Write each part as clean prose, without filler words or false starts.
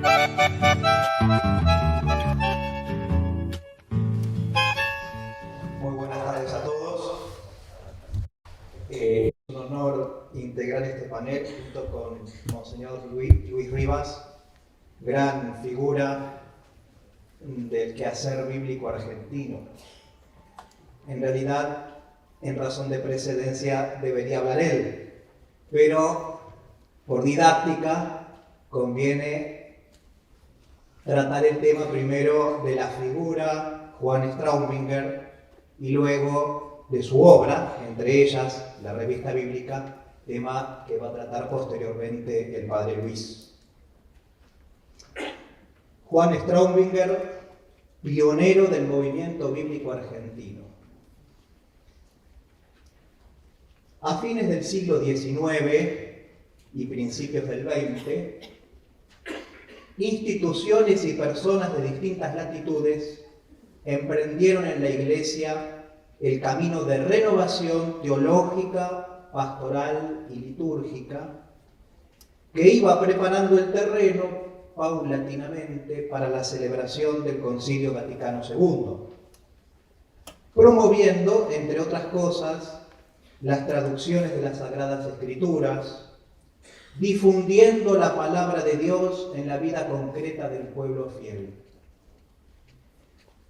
Muy buenas tardes a todos. Es un honor integrar este panel junto con Monseñor Luis Rivas, gran figura del quehacer bíblico argentino. En realidad, en razón de precedencia, debería hablar él, pero por didáctica conviene tratar el tema primero de la figura Juan Straubinger y luego de su obra, entre ellas la revista bíblica, tema que va a tratar posteriormente el padre Luis. Juan Straubinger, pionero del movimiento bíblico argentino. A fines del siglo XIX y principios del XX, instituciones y personas de distintas latitudes emprendieron en la Iglesia el camino de renovación teológica, pastoral y litúrgica que iba preparando el terreno paulatinamente para la celebración del Concilio Vaticano II, promoviendo, entre otras cosas, las traducciones de las Sagradas Escrituras, difundiendo la palabra de Dios en la vida concreta del pueblo fiel.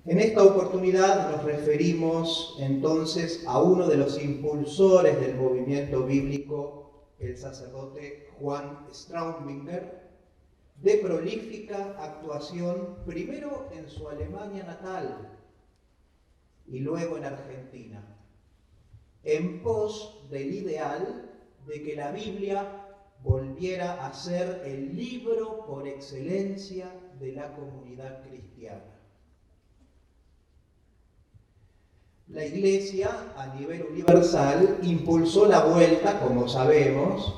En esta oportunidad nos referimos entonces a uno de los impulsores del movimiento bíblico, el sacerdote Juan Straubinger, de prolífica actuación primero en su Alemania natal y luego en Argentina, en pos del ideal de que la Biblia volviera a ser el libro por excelencia de la comunidad cristiana. La Iglesia, a nivel universal, impulsó la vuelta, como sabemos,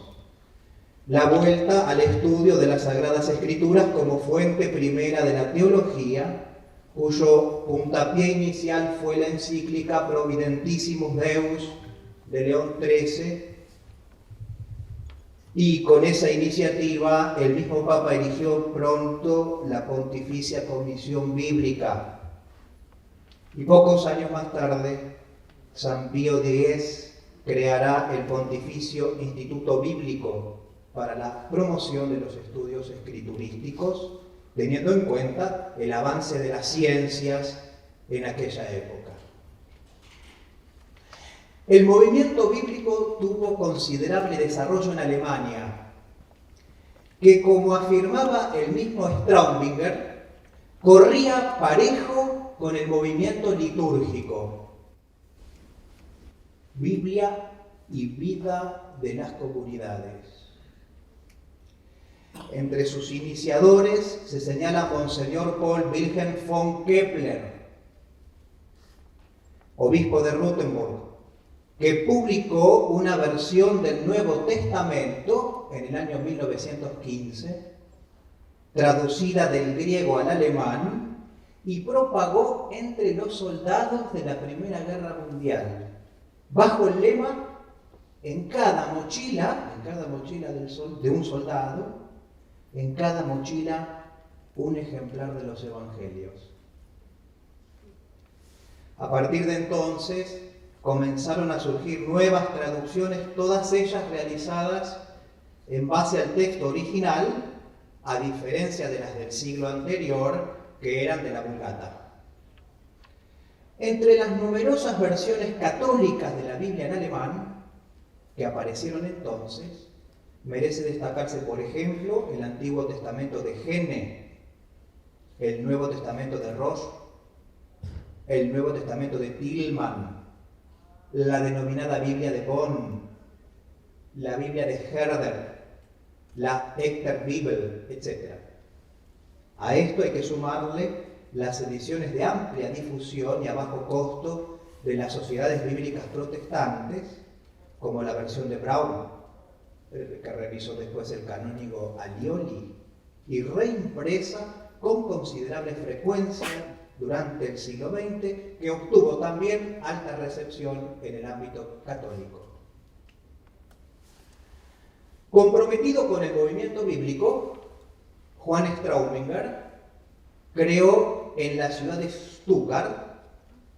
la vuelta al estudio de las Sagradas Escrituras como fuente primera de la teología, cuyo puntapié inicial fue la encíclica Providentissimus Deus de León XIII, y con esa iniciativa el mismo Papa erigió pronto la Pontificia Comisión Bíblica. Y pocos años más tarde, San Pío X creará el Pontificio Instituto Bíblico para la promoción de los estudios escriturísticos, teniendo en cuenta el avance de las ciencias en aquella época. El movimiento bíblico tuvo considerable desarrollo en Alemania, que, como afirmaba el mismo Straubinger, corría parejo con el movimiento litúrgico, Biblia y vida de las comunidades. Entre sus iniciadores se señala a Monseñor Paul Wilhelm von Kepler, obispo de Rothenburg, que publicó una versión del Nuevo Testamento en el año 1915, traducida del griego al alemán, y propagó entre los soldados de la Primera Guerra Mundial, bajo el lema: en cada mochila de un soldado, en cada mochila un ejemplar de los Evangelios. A partir de entonces comenzaron a surgir nuevas traducciones, todas ellas realizadas en base al texto original, a diferencia de las del siglo anterior, que eran de la Vulgata. Entre las numerosas versiones católicas de la Biblia en alemán que aparecieron entonces, merece destacarse, por ejemplo, el Antiguo Testamento de Gene, el Nuevo Testamento de Rosch, el Nuevo Testamento de Tilman, la denominada Biblia de Bonn, la Biblia de Herder, la Echter Bibel, etc. A esto hay que sumarle las ediciones de amplia difusión y a bajo costo de las sociedades bíblicas protestantes, como la versión de Braun, que revisó después el canónigo Alioli, y reimpresa con considerable frecuencia durante el siglo XX, que obtuvo también alta recepción en el ámbito católico. Comprometido con el movimiento bíblico, Juan Straubinger creó en la ciudad de Stuttgart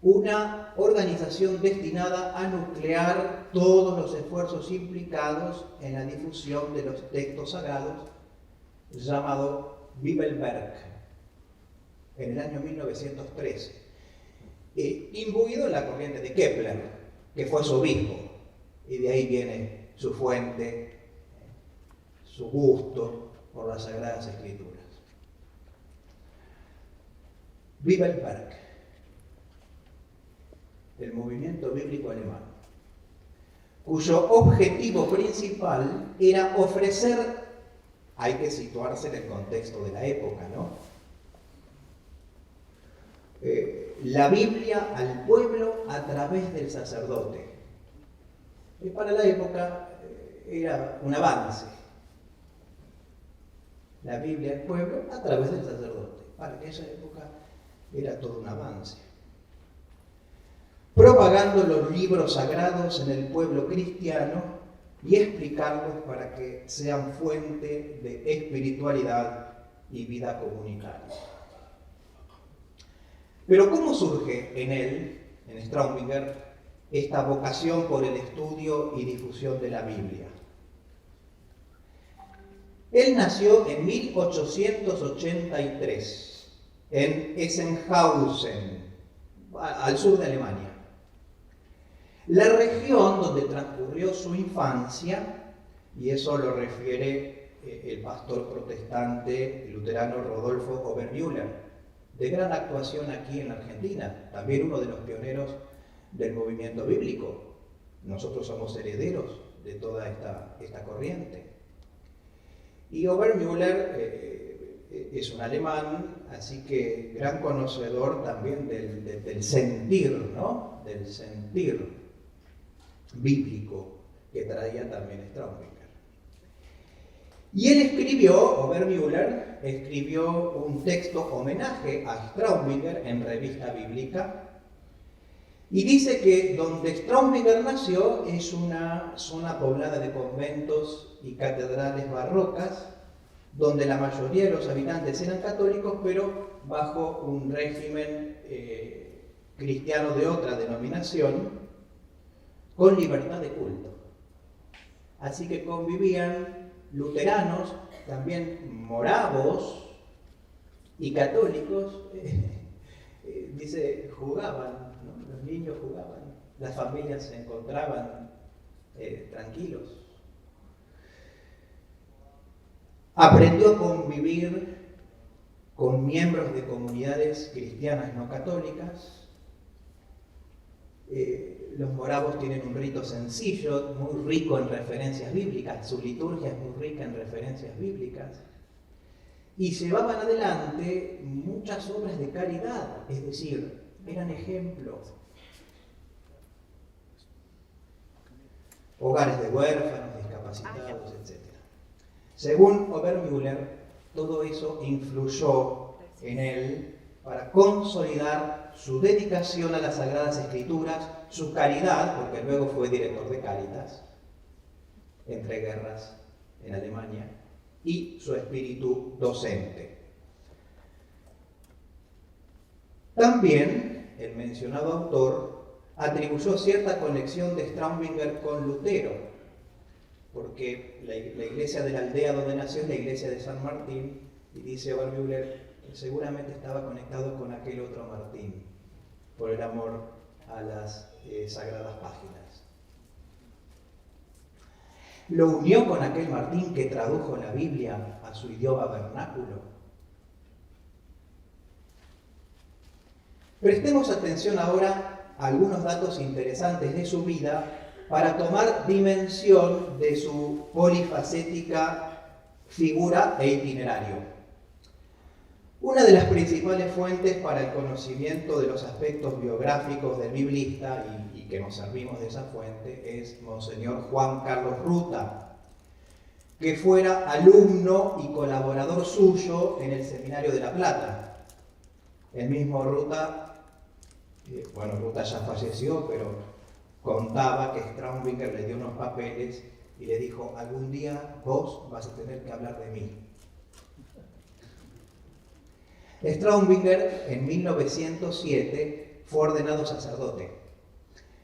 una organización destinada a nuclear todos los esfuerzos implicados en la difusión de los textos sagrados, llamado Bibelwerk, en el año 1913, imbuido en la corriente de Kepler, que fue su obispo, y de ahí viene su fuente, su gusto por las Sagradas Escrituras. Bibelwerk, el movimiento bíblico alemán, cuyo objetivo principal era ofrecer, hay que situarse en el contexto de la época, ¿no? La Biblia al pueblo a través del sacerdote. Y para la época era un avance. La Biblia al pueblo a través del sacerdote. Para aquella época era todo un avance. Propagando los libros sagrados en el pueblo cristiano y explicarlos para que sean fuente de espiritualidad y vida comunitaria. Pero ¿cómo surge en él, en Straubinger, esta vocación por el estudio y difusión de la Biblia? Él nació en 1883 en Essenhausen, al sur de Alemania. La región donde transcurrió su infancia, y eso lo refiere el pastor protestante luterano Rodolfo Obermüller, de gran actuación aquí en Argentina, también uno de los pioneros del movimiento bíblico. Nosotros somos herederos de toda esta corriente. Y Obermüller es un alemán, así que gran conocedor también del sentir, ¿no? Del sentir bíblico que traía también Straubinger. Y él Obermüller escribió un texto homenaje a Straubinger en Revista Bíblica, y dice que donde Straubinger nació es una zona poblada de conventos y catedrales barrocas, donde la mayoría de los habitantes eran católicos, pero bajo un régimen cristiano de otra denominación, con libertad de culto. Así que convivían luteranos, también moravos y católicos, dice, jugaban, ¿no? Los niños jugaban, las familias se encontraban tranquilos. Aprendió a convivir con miembros de comunidades cristianas no católicas. Los moravos tienen un rito sencillo, muy rico en referencias bíblicas, su liturgia es muy rica en referencias bíblicas, y llevaban adelante muchas obras de caridad, es decir, eran ejemplos. Hogares de huérfanos, discapacitados, etc. Según Obermüller, todo eso influyó en él para consolidar su dedicación a las Sagradas Escrituras, su caridad, porque luego fue director de Cáritas, entre guerras en Alemania, y su espíritu docente. También el mencionado autor atribuyó cierta conexión de Straubinger con Lutero, porque la iglesia de la aldea donde nació es la iglesia de San Martín, y dice Obermüller, seguramente estaba conectado con aquel otro Martín, por el amor a las sagradas páginas. Lo unió con aquel Martín que tradujo la Biblia a su idioma vernáculo. Prestemos atención ahora a algunos datos interesantes de su vida para tomar dimensión de su polifacética figura e itinerario. Una de las principales fuentes para el conocimiento de los aspectos biográficos del biblista, y que nos servimos de esa fuente, es Monseñor Juan Carlos Ruta, que fuera alumno y colaborador suyo en el Seminario de La Plata. El mismo Ruta, Ruta ya falleció, pero contaba que Straubinger le dio unos papeles y le dijo, algún día vos vas a tener que hablar de mí. Straubinger en 1907 fue ordenado sacerdote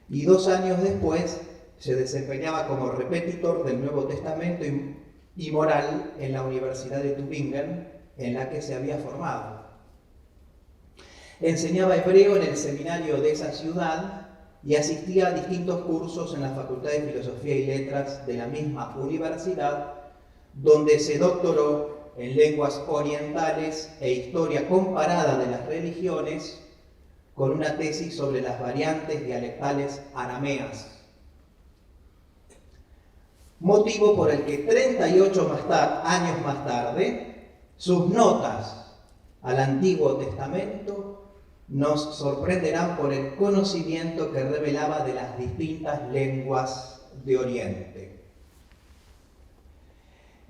y 2 años después se desempeñaba como repetitor del Nuevo Testamento y moral en la Universidad de Tübingen, en la que se había formado. Enseñaba hebreo en el seminario de esa ciudad y asistía a distintos cursos en la Facultad de Filosofía y Letras de la misma universidad, donde se doctoró en lenguas orientales e historia comparada de las religiones, con una tesis sobre las variantes dialectales arameas. Motivo por el que 38 años más tarde, sus notas al Antiguo Testamento nos sorprenderán por el conocimiento que revelaba de las distintas lenguas de Oriente.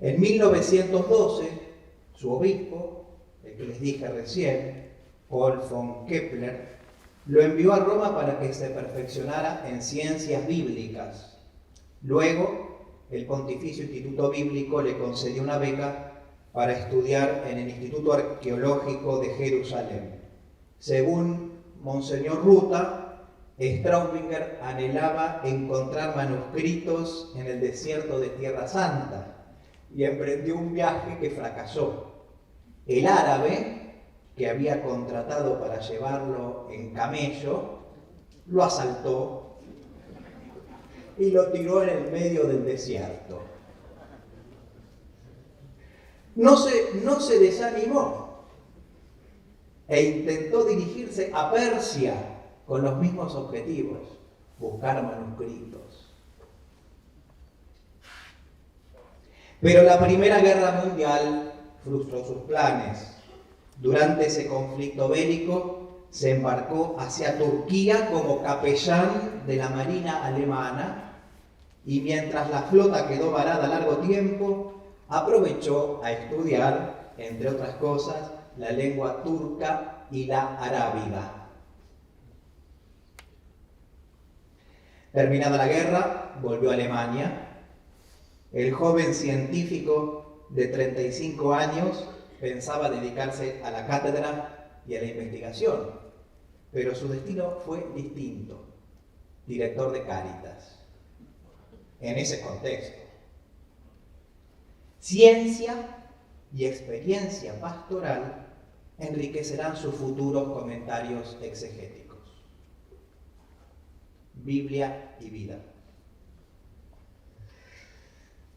En 1912, su obispo, el que les dije recién, Paul von Kepler, lo envió a Roma para que se perfeccionara en ciencias bíblicas. Luego, el Pontificio Instituto Bíblico le concedió una beca para estudiar en el Instituto Arqueológico de Jerusalén. Según Monseñor Ruta, Straubinger anhelaba encontrar manuscritos en el desierto de Tierra Santa y emprendió un viaje que fracasó. El árabe, que había contratado para llevarlo en camello, lo asaltó y lo tiró en el medio del desierto. No se desanimó e intentó dirigirse a Persia con los mismos objetivos, buscar manuscritos. Pero la Primera Guerra Mundial frustró sus planes. Durante ese conflicto bélico se embarcó hacia Turquía como capellán de la Marina alemana y mientras la flota quedó varada largo tiempo, aprovechó a estudiar, entre otras cosas, la lengua turca y la arábiga. Terminada la guerra, volvió a Alemania. El joven científico de 35 años pensaba dedicarse a la cátedra y a la investigación, pero su destino fue distinto: director de Cáritas. En ese contexto, ciencia y experiencia pastoral enriquecerán sus futuros comentarios exegéticos. Biblia y vida.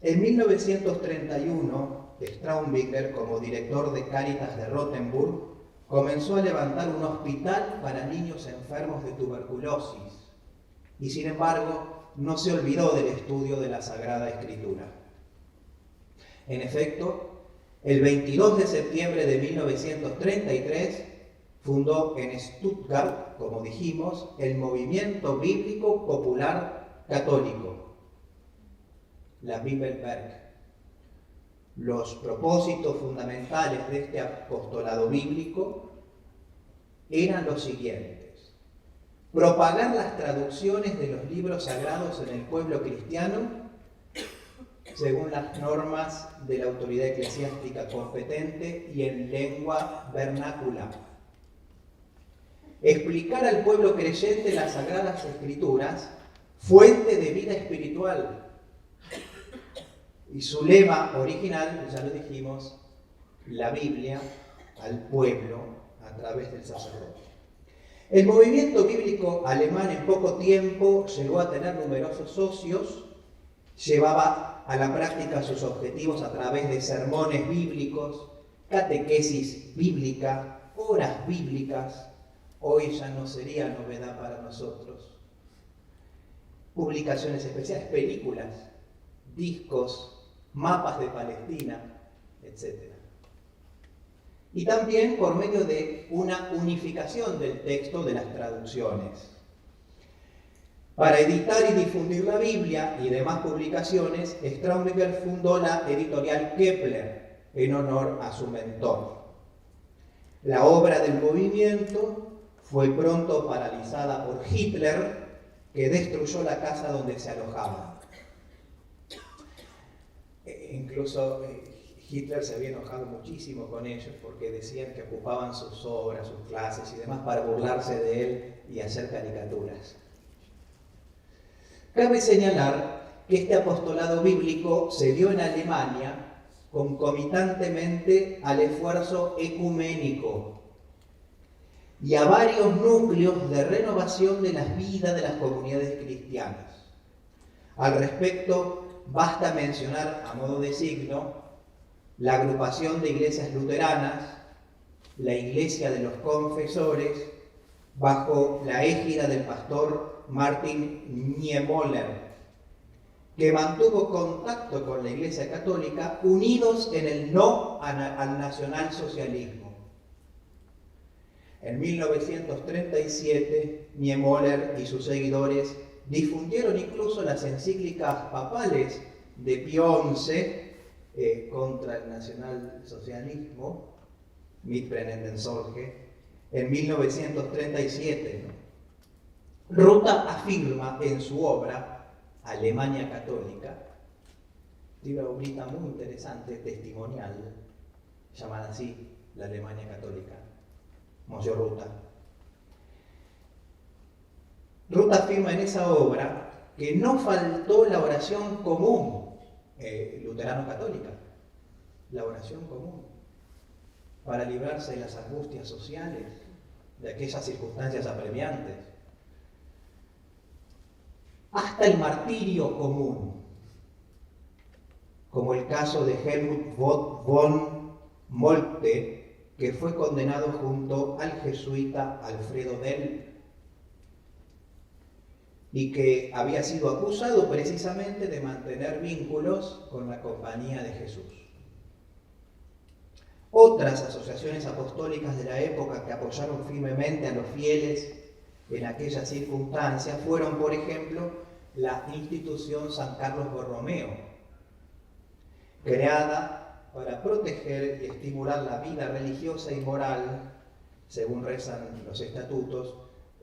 En 1931, Straubinger, como director de Cáritas de Rothenburg, comenzó a levantar un hospital para niños enfermos de tuberculosis y, sin embargo, no se olvidó del estudio de la Sagrada Escritura. En efecto, el 22 de septiembre de 1933 fundó en Stuttgart, como dijimos, el Movimiento Bíblico Popular Católico, la Bibelwerk. Los propósitos fundamentales de este apostolado bíblico eran los siguientes: propagar las traducciones de los libros sagrados en el pueblo cristiano según las normas de la autoridad eclesiástica competente y en lengua vernácula. Explicar al pueblo creyente las Sagradas Escrituras, fuente de vida espiritual. Y su lema original, ya lo dijimos, la Biblia al pueblo a través del sacerdote. El movimiento bíblico alemán en poco tiempo llegó a tener numerosos socios, llevaba a la práctica sus objetivos a través de sermones bíblicos, catequesis bíblica, horas bíblicas. Hoy ya no sería novedad para nosotros. Publicaciones especiales, películas, discos, mapas de Palestina, etc. Y también por medio de una unificación del texto de las traducciones. Para editar y difundir la Biblia y demás publicaciones, Straubinger fundó la editorial Kepler en honor a su mentor. La obra del movimiento fue pronto paralizada por Hitler, que destruyó la casa donde se alojaba. Incluso Hitler se había enojado muchísimo con ellos porque decían que ocupaban sus obras, sus clases y demás para burlarse de él y hacer caricaturas. Cabe señalar que este apostolado bíblico se dio en Alemania concomitantemente al esfuerzo ecuménico y a varios núcleos de renovación de las vidas de las comunidades cristianas. Al respecto, basta mencionar a modo de signo la agrupación de iglesias luteranas, la Iglesia de los Confesores, bajo la égida del pastor Martin Niemöller, que mantuvo contacto con la Iglesia Católica, unidos en el no al nacionalsocialismo. En 1937, Niemöller y sus seguidores difundieron incluso las encíclicas papales de Pío XI contra el nacionalsocialismo, Mitbrennenden Sorge, en 1937. Ruta afirma en su obra Alemania Católica, una obrita muy interesante, testimonial, llamada así, la Alemania Católica, Monsieur Ruta. Ruta afirma en esa obra que no faltó la oración común luterano-católica, la oración común, para librarse de las angustias sociales, de aquellas circunstancias apremiantes. Hasta el martirio común, como el caso de Helmut von Moltke, que fue condenado junto al jesuita Alfredo Dell, y que había sido acusado precisamente de mantener vínculos con la Compañía de Jesús. Otras asociaciones apostólicas de la época que apoyaron firmemente a los fieles en aquellas circunstancias fueron, por ejemplo, la Institución San Carlos Borromeo, creada para proteger y estimular la vida religiosa y moral, según rezan los estatutos,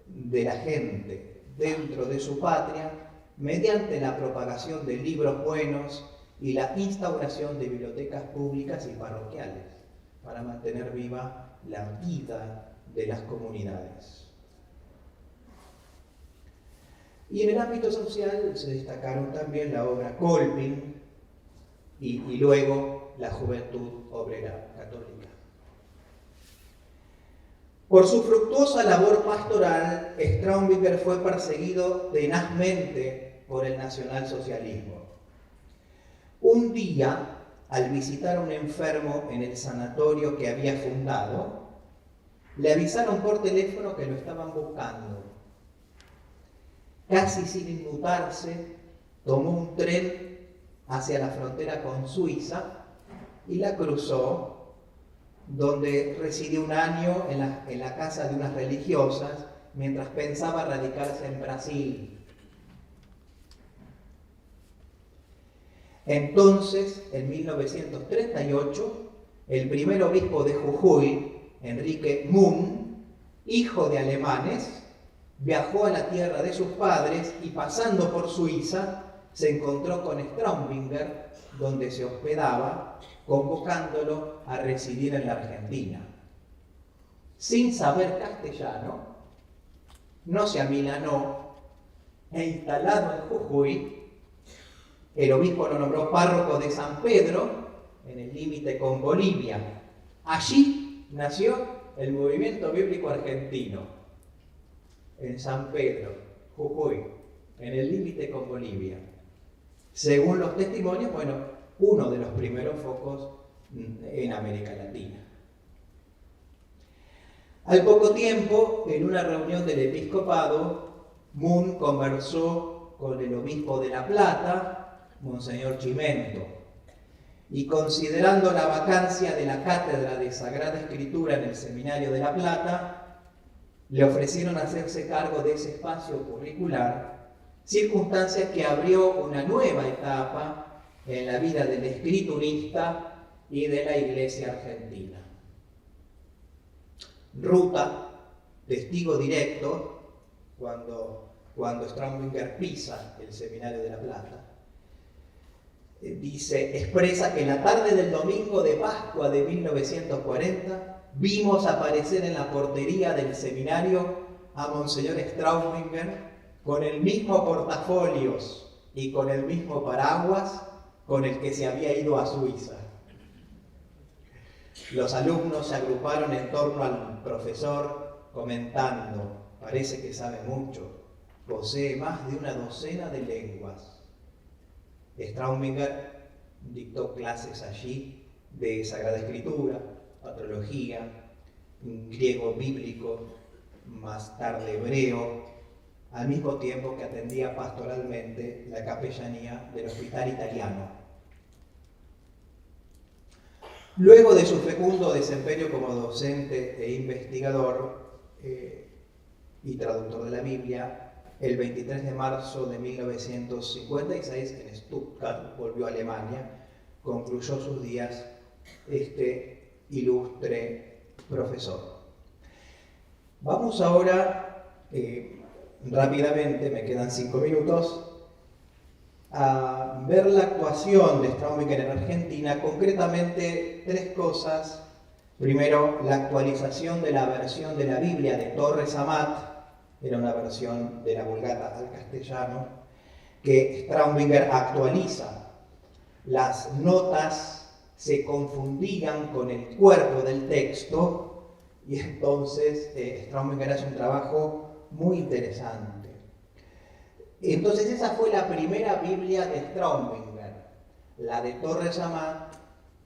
de la gente dentro de su patria, mediante la propagación de libros buenos y la instauración de bibliotecas públicas y parroquiales, para mantener viva la vida de las comunidades. Y en el ámbito social se destacaron también la obra Kolping y luego la Juventud Obrera Católica. Por su fructuosa labor pastoral, Straubinger fue perseguido tenazmente por el nacionalsocialismo. Un día, al visitar a un enfermo en el sanatorio que había fundado, le avisaron por teléfono que lo estaban buscando. Casi sin inmutarse, tomó un tren hacia la frontera con Suiza y la cruzó, donde residió un año en la casa de unas religiosas, mientras pensaba radicarse en Brasil. Entonces, en 1938, el primer obispo de Jujuy, Enrique Munn, hijo de alemanes, viajó a la tierra de sus padres y, pasando por Suiza, se encontró con Straubinger, donde se hospedaba, convocándolo a residir en la Argentina. Sin saber castellano, no se amilanó e, instalado en Jujuy, el obispo lo nombró párroco de San Pedro, en el límite con Bolivia. Allí nació el movimiento bíblico argentino, en San Pedro, Jujuy, en el límite con Bolivia. Según los testimonios, uno de los primeros focos en América Latina. Al poco tiempo, en una reunión del episcopado, Munn conversó con el obispo de La Plata, Monseñor Chimento, y considerando la vacancia de la cátedra de Sagrada Escritura en el Seminario de La Plata, le ofrecieron hacerse cargo de ese espacio curricular, circunstancia que abrió una nueva etapa en la vida del escriturista y de la Iglesia argentina. Ruta, testigo directo, cuando Straubinger pisa el Seminario de La Plata, expresa que en la tarde del domingo de Pascua de 1940 vimos aparecer en la portería del seminario a Monseñor Straubinger con el mismo portafolios y con el mismo paraguas con el que se había ido a Suiza. Los alumnos se agruparon en torno al profesor comentando: parece que sabe mucho, posee más de una docena de lenguas. Straubinger dictó clases allí de Sagrada Escritura, patrología, griego bíblico, más tarde hebreo, al mismo tiempo que atendía pastoralmente la capellanía del Hospital Italiano. Luego de su fecundo desempeño como docente e investigador y traductor de la Biblia, el 23 de marzo de 1956 en Stuttgart, volvió a Alemania, concluyó sus días este ilustre profesor. Vamos ahora, rápidamente, me quedan 5 minutos, a ver la actuación de Straubinger en Argentina, concretamente 3 cosas. Primero, la actualización de la versión de la Biblia de Torres Amat, era una versión de la Vulgata al castellano, que Straubinger actualiza. Las notas se confundían con el cuerpo del texto y entonces Straubinger hace un trabajo muy interesante. Entonces esa fue la primera Biblia de Straubinger, la de Torres Amat,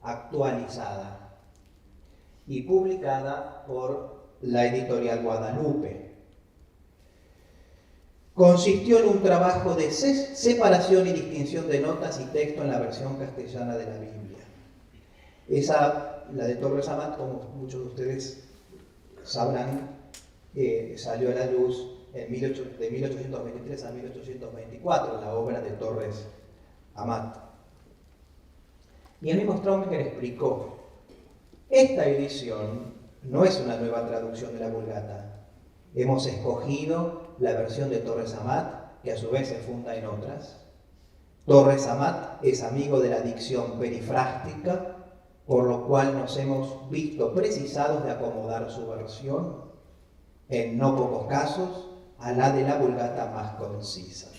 actualizada y publicada por la editorial Guadalupe. Consistió en un trabajo de separación y distinción de notas y texto en la versión castellana de la Biblia. La de Torres Amat, como muchos de ustedes sabrán, salió a la luz de 1823 a 1824, la obra de Torres Amat. Y el mismo Straubinger explicó: esta edición no es una nueva traducción de la Vulgata. Hemos escogido la versión de Torres Amat, que a su vez se funda en otras. Torres Amat es amigo de la dicción perifrástica, por lo cual nos hemos visto precisados de acomodar su versión, en no pocos casos, a la de la Vulgata más concisa.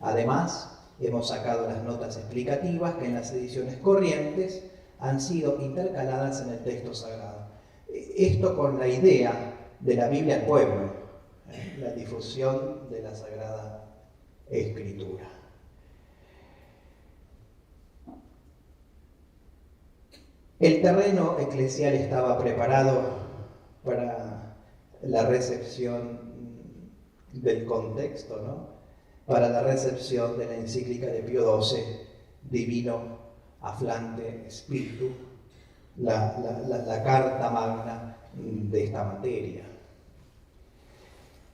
Además, hemos sacado las notas explicativas que en las ediciones corrientes han sido intercaladas en el texto sagrado. Esto con la idea de la Biblia al pueblo, la difusión de la Sagrada Escritura. El terreno eclesial estaba preparado para la recepción del contexto, ¿no? Para la recepción de la encíclica de Pío XII, Divino Aflante Spiritu, la carta magna de esta materia.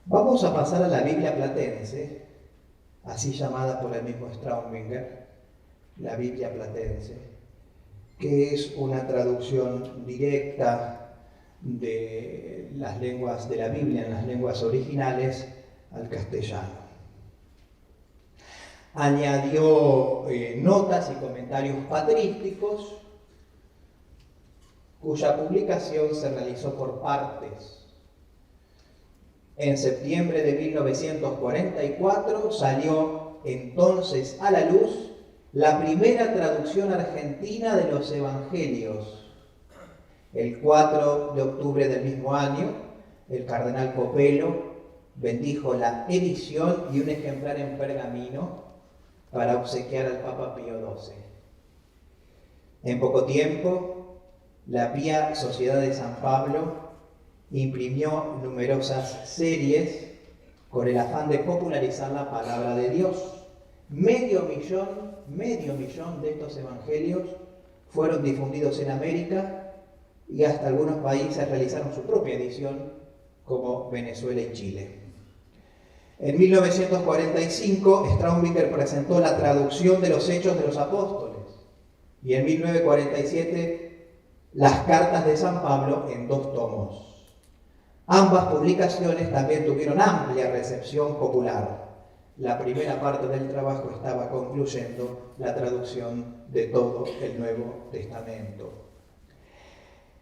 Vamos a pasar a la Biblia Platense, así llamada por el mismo Straubinger, la Biblia Platense, que es una traducción directa de las lenguas de la Biblia en las lenguas originales al castellano. Añadió notas y comentarios patrísticos, cuya publicación se realizó por partes. En septiembre de 1944 salió entonces a la luz la primera traducción argentina de los Evangelios. El 4 de octubre del mismo año, el cardenal Copelo bendijo la edición y un ejemplar en pergamino para obsequiar al Papa Pío XII. En poco tiempo, la Pía Sociedad de San Pablo imprimió numerosas series con el afán de popularizar la palabra de Dios. Medio millón de estos evangelios fueron difundidos en América y hasta algunos países realizaron su propia edición, como Venezuela y Chile. En 1945, Straubinger presentó la traducción de los Hechos de los Apóstoles y en 1947 las Cartas de San Pablo en 2 tomos. Ambas publicaciones también tuvieron amplia recepción popular. La primera parte del trabajo estaba concluyendo la traducción de todo el Nuevo Testamento.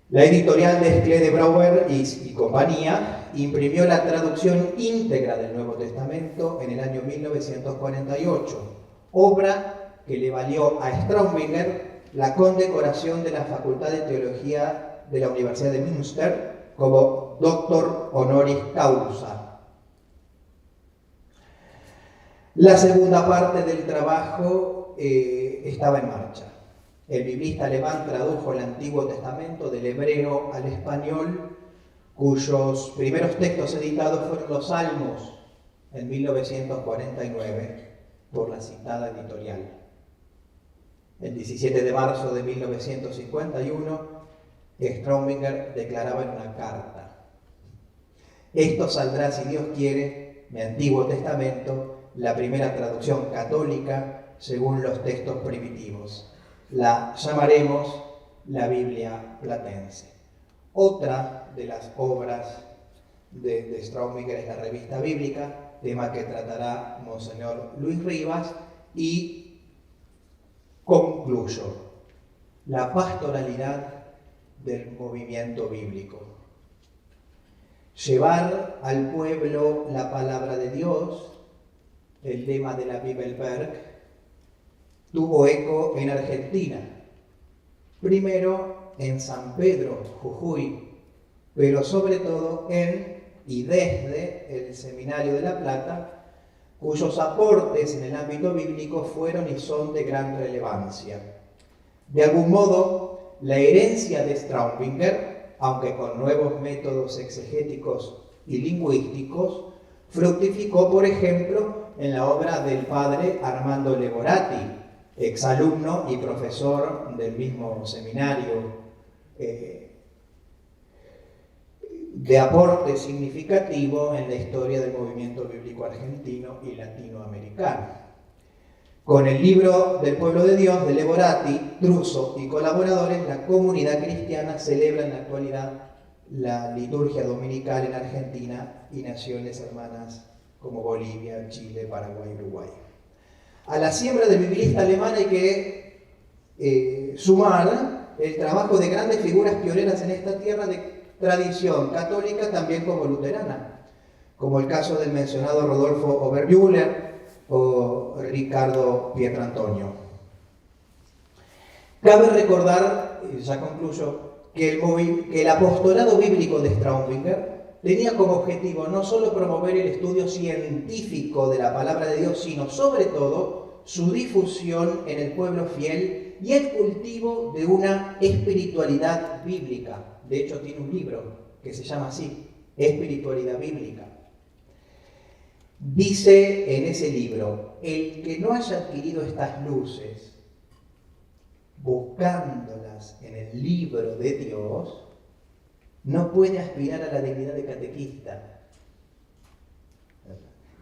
La editorial de Schley de Brouwer y compañía imprimió la traducción íntegra del Nuevo Testamento en el año 1948, obra que le valió a Straubinger la condecoración de la Facultad de Teología de la Universidad de Münster como Doctor Honoris Causa. La segunda parte del trabajo estaba en marcha. El biblista alemán tradujo el Antiguo Testamento del hebreo al español, cuyos primeros textos editados fueron los Salmos en 1949 por la citada editorial. El 17 de marzo de 1951, Straubinger declaraba en una carta: esto saldrá, si Dios quiere, mi Antiguo Testamento, la primera traducción católica según los textos primitivos. La llamaremos la Biblia Platense. Otra de las obras de Straubinger es la Revista Bíblica, tema que tratará Monseñor Luis Rivas, y concluyo: la pastoralidad del movimiento bíblico. Llevar al pueblo la palabra de Dios, el lema de la Bibelwerk, tuvo eco en Argentina, primero en San Pedro, Jujuy, pero sobre todo en y desde el Seminario de La Plata, cuyos aportes en el ámbito bíblico fueron y son de gran relevancia. De algún modo, la herencia de Straubinger, aunque con nuevos métodos exegéticos y lingüísticos, fructificó, por ejemplo, en la obra del padre Armando Legorati, exalumno y profesor del mismo seminario, de aporte significativo en la historia del movimiento bíblico argentino y latinoamericano. Con el libro del Pueblo de Dios de Legorati, Druso y colaboradores, la comunidad cristiana celebra en la actualidad la liturgia dominical en Argentina y naciones hermanas como Bolivia, Chile, Paraguay y Uruguay. A la siembra del biblista alemán hay que sumar el trabajo de grandes figuras pioneras en esta tierra de tradición católica, también como luterana, como el caso del mencionado Rodolfo Obermüller o Ricardo Pietrantonio. Cabe recordar, ya concluyo, que el apostolado bíblico de Straubinger tenía como objetivo no solo promover el estudio científico de la palabra de Dios, sino sobre todo su difusión en el pueblo fiel y el cultivo de una espiritualidad bíblica. De hecho, tiene un libro que se llama así, Espiritualidad Bíblica. Dice en ese libro: el que no haya adquirido estas luces, buscándolas en el libro de Dios, no puede aspirar a la dignidad de catequista.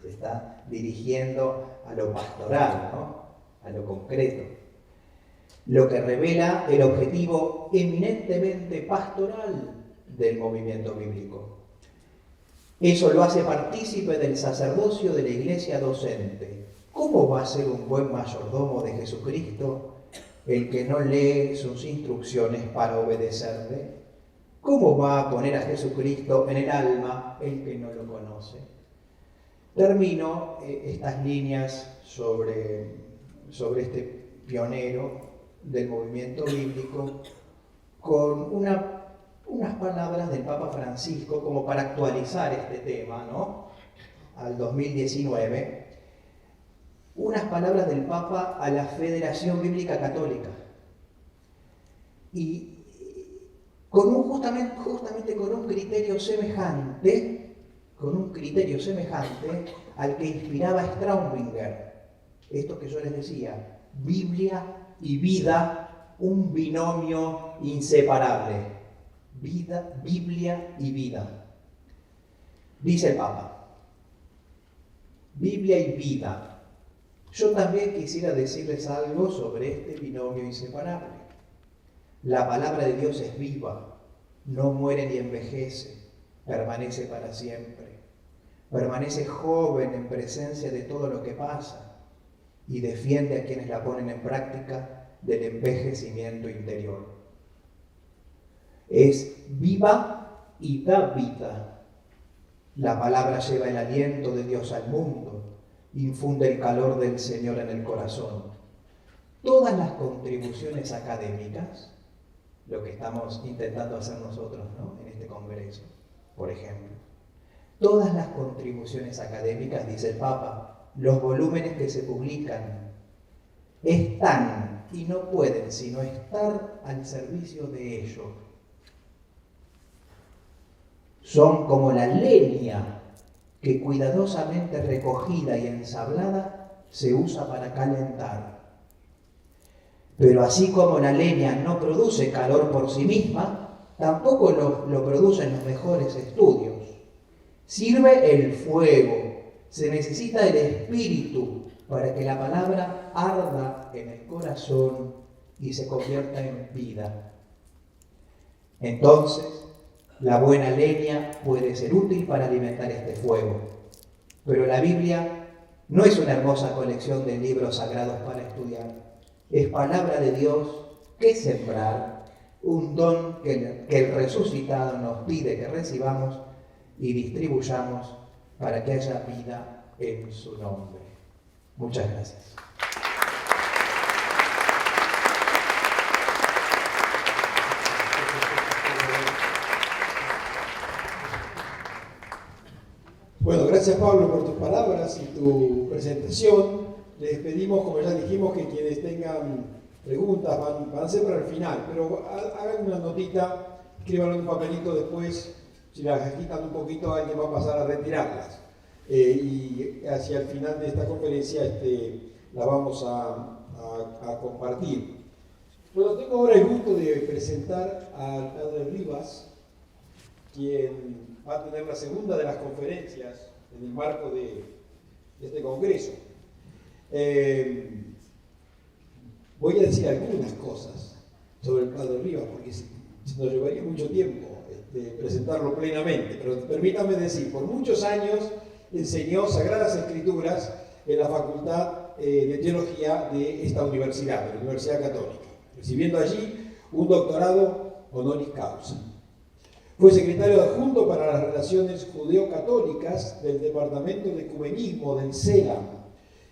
Se está dirigiendo a lo pastoral, ¿no? A lo concreto. Lo que revela el objetivo eminentemente pastoral del movimiento bíblico. Eso lo hace partícipe del sacerdocio de la iglesia docente. ¿Cómo va a ser un buen mayordomo de Jesucristo el que no lee sus instrucciones para obedecerle? ¿Cómo va a poner a Jesucristo en el alma el que no lo conoce? Termino estas líneas sobre este pionero del movimiento bíblico con unas palabras del Papa Francisco como para actualizar este tema, ¿no? Al 2019. Unas palabras del Papa a la Federación Bíblica Católica. Y justamente con un criterio semejante al que inspiraba Straubinger. Esto que yo les decía, Biblia y vida, un binomio inseparable. Biblia y vida. Dice el Papa: Biblia y vida. Yo también quisiera decirles algo sobre este binomio inseparable. La palabra de Dios es viva, no muere ni envejece, permanece para siempre. Permanece joven en presencia de todo lo que pasa y defiende a quienes la ponen en práctica del envejecimiento interior. Es viva y da vida. La palabra lleva el aliento de Dios al mundo, infunde el calor del Señor en el corazón. Todas las contribuciones académicas, lo que estamos intentando hacer nosotros, ¿no?, en este congreso, por ejemplo, todas las contribuciones académicas, dice el Papa, los volúmenes que se publican, están y no pueden sino estar al servicio de ello. Son como la leña que cuidadosamente recogida y ensablada se usa para calentar. Pero así como la leña no produce calor por sí misma, tampoco lo producen los mejores estudios. Sirve el fuego, se necesita el espíritu para que la palabra arda en el corazón y se convierta en vida. Entonces, la buena leña puede ser útil para alimentar este fuego. Pero la Biblia no es una hermosa colección de libros sagrados para estudiar. Es palabra de Dios que sembrar, un don que el resucitado nos pide que recibamos y distribuyamos para que haya vida en su nombre. Muchas gracias. Bueno, gracias Pablo por tus palabras y tu presentación. Les pedimos, como ya dijimos, que quienes tengan preguntas van a ser para el final, pero hagan una notita, escríbanlo en un papelito después. Si las agitan un poquito, alguien va a pasar a retirarlas. Y hacia el final de esta conferencia la vamos a compartir. Bueno, tengo ahora el gusto de presentar al padre Rivas, quien va a tener la segunda de las conferencias en el marco de este congreso. Voy a decir algunas cosas sobre el padre Rivas, porque nos llevaría mucho tiempo presentarlo plenamente, pero permítame decir, por muchos años enseñó Sagradas Escrituras en la Facultad de Teología de esta universidad, de la Universidad Católica, recibiendo allí un doctorado honoris causa. Fue secretario adjunto para las relaciones judeo-católicas del Departamento de Ecumenismo del CELAM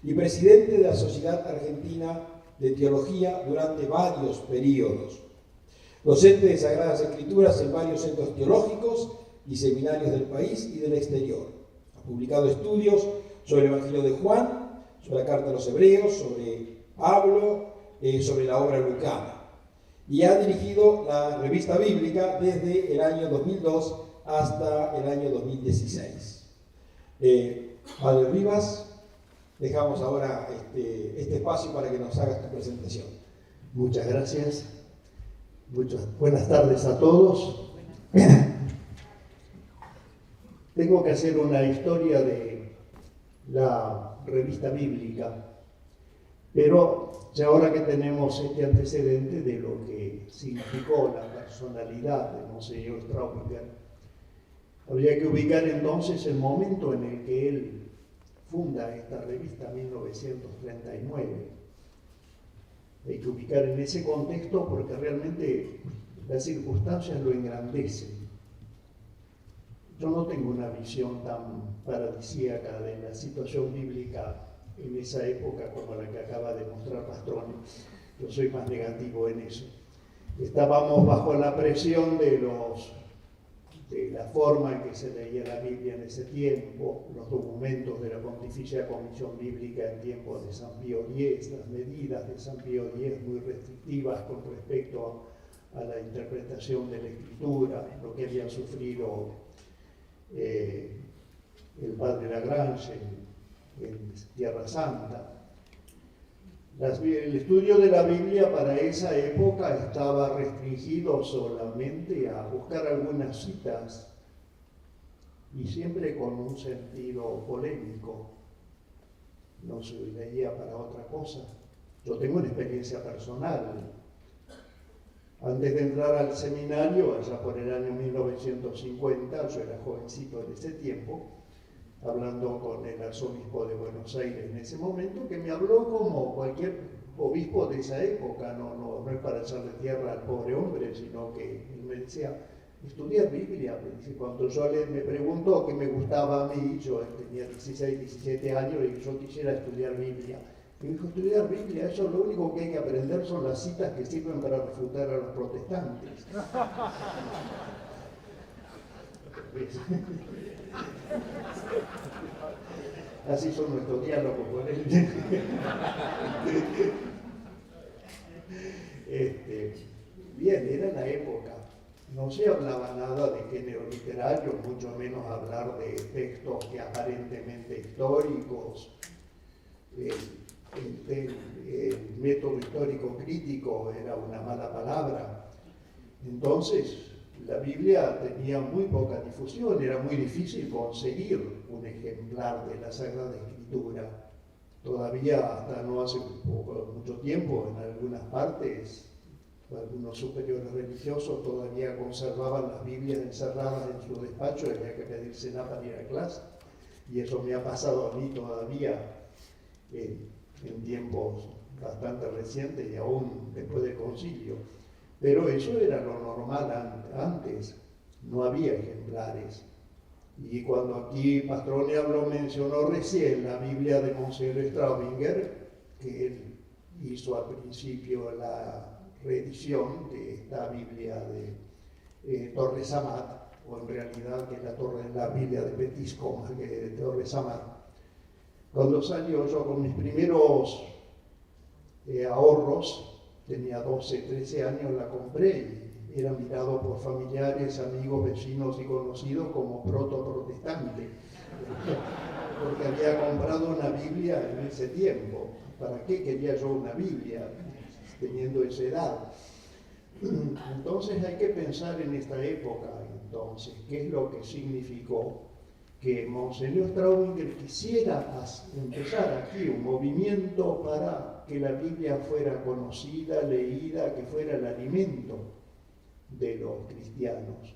y presidente de la Sociedad Argentina de Teología durante varios periodos. Docente de Sagradas Escrituras en varios centros teológicos y seminarios del país y del exterior. Ha publicado estudios sobre el Evangelio de Juan, sobre la Carta a los Hebreos, sobre Pablo, sobre la obra lucana. Y ha dirigido la revista bíblica desde el año 2002 hasta el año 2016. Padre Rivas, dejamos ahora este espacio para que nos hagas tu presentación. Muchas gracias. Buenas tardes a todos. Tengo que hacer una historia de la revista bíblica, pero ya ahora que tenemos este antecedente de lo que significó la personalidad de Monseñor Straubinger, habría que ubicar entonces el momento en el que él funda esta revista, 1939. Hay que ubicar en ese contexto porque realmente las circunstancias lo engrandecen. Yo no tengo una visión tan paradisíaca de la situación bíblica en esa época como la que acaba de mostrar Pastrone. Yo soy más negativo en eso. Estábamos bajo la presión de la forma en que se leía la Biblia en ese tiempo, los documentos de la Pontificia Comisión Bíblica en tiempos de San Pío X, las medidas de San Pío X muy restrictivas con respecto a la interpretación de la Escritura, lo que habían sufrido el padre Lagrange en Tierra Santa. El estudio de la Biblia para esa época estaba restringido solamente a buscar algunas citas y siempre con un sentido polémico. No se leía para otra cosa. Yo tengo una experiencia personal. Antes de entrar al seminario, allá por el año 1950, yo era jovencito en ese tiempo, hablando con el arzobispo de Buenos Aires en ese momento, que me habló como cualquier obispo de esa época, no es para echarle tierra al pobre hombre, sino que él me decía, estudiar Biblia. Me dice, cuando me preguntó qué me gustaba a mí, yo tenía 16, 17 años y yo quisiera estudiar Biblia. Y me dijo, estudiar Biblia, eso lo único que hay que aprender son las citas que sirven para refutar a los protestantes. Así son nuestros diálogos con él. Bien, era la época. No se hablaba nada de género literario, mucho menos hablar de textos que aparentemente históricos. El método histórico crítico era una mala palabra. Entonces, la Biblia tenía muy poca difusión, era muy difícil conseguir un ejemplar de la Sagrada Escritura. Todavía hasta no hace mucho tiempo, en algunas partes, algunos superiores religiosos todavía conservaban las Biblias encerradas en su despacho y había que pedírsela para ir a clase. Y eso me ha pasado a mí todavía en tiempos bastante recientes y aún después del concilio. Pero eso era lo normal antes, no había ejemplares. Y cuando aquí Pastrone mencionó recién la Biblia de Monseñor Straubinger, que él hizo al principio la reedición de esta Biblia de Torres Amat, o en realidad que es la Biblia de Petisco más que de Torres Amat. Cuando salió yo con mis primeros ahorros, tenía 12, 13 años, la compré y era mirado por familiares, amigos, vecinos y conocidos como proto-protestante, porque había comprado una Biblia en ese tiempo. ¿Para qué quería yo una Biblia teniendo esa edad? Entonces hay que pensar en esta época, entonces, qué es lo que significó que Monseñor Straubinger quisiera empezar aquí un movimiento para que la Biblia fuera conocida, leída, que fuera el alimento de los cristianos.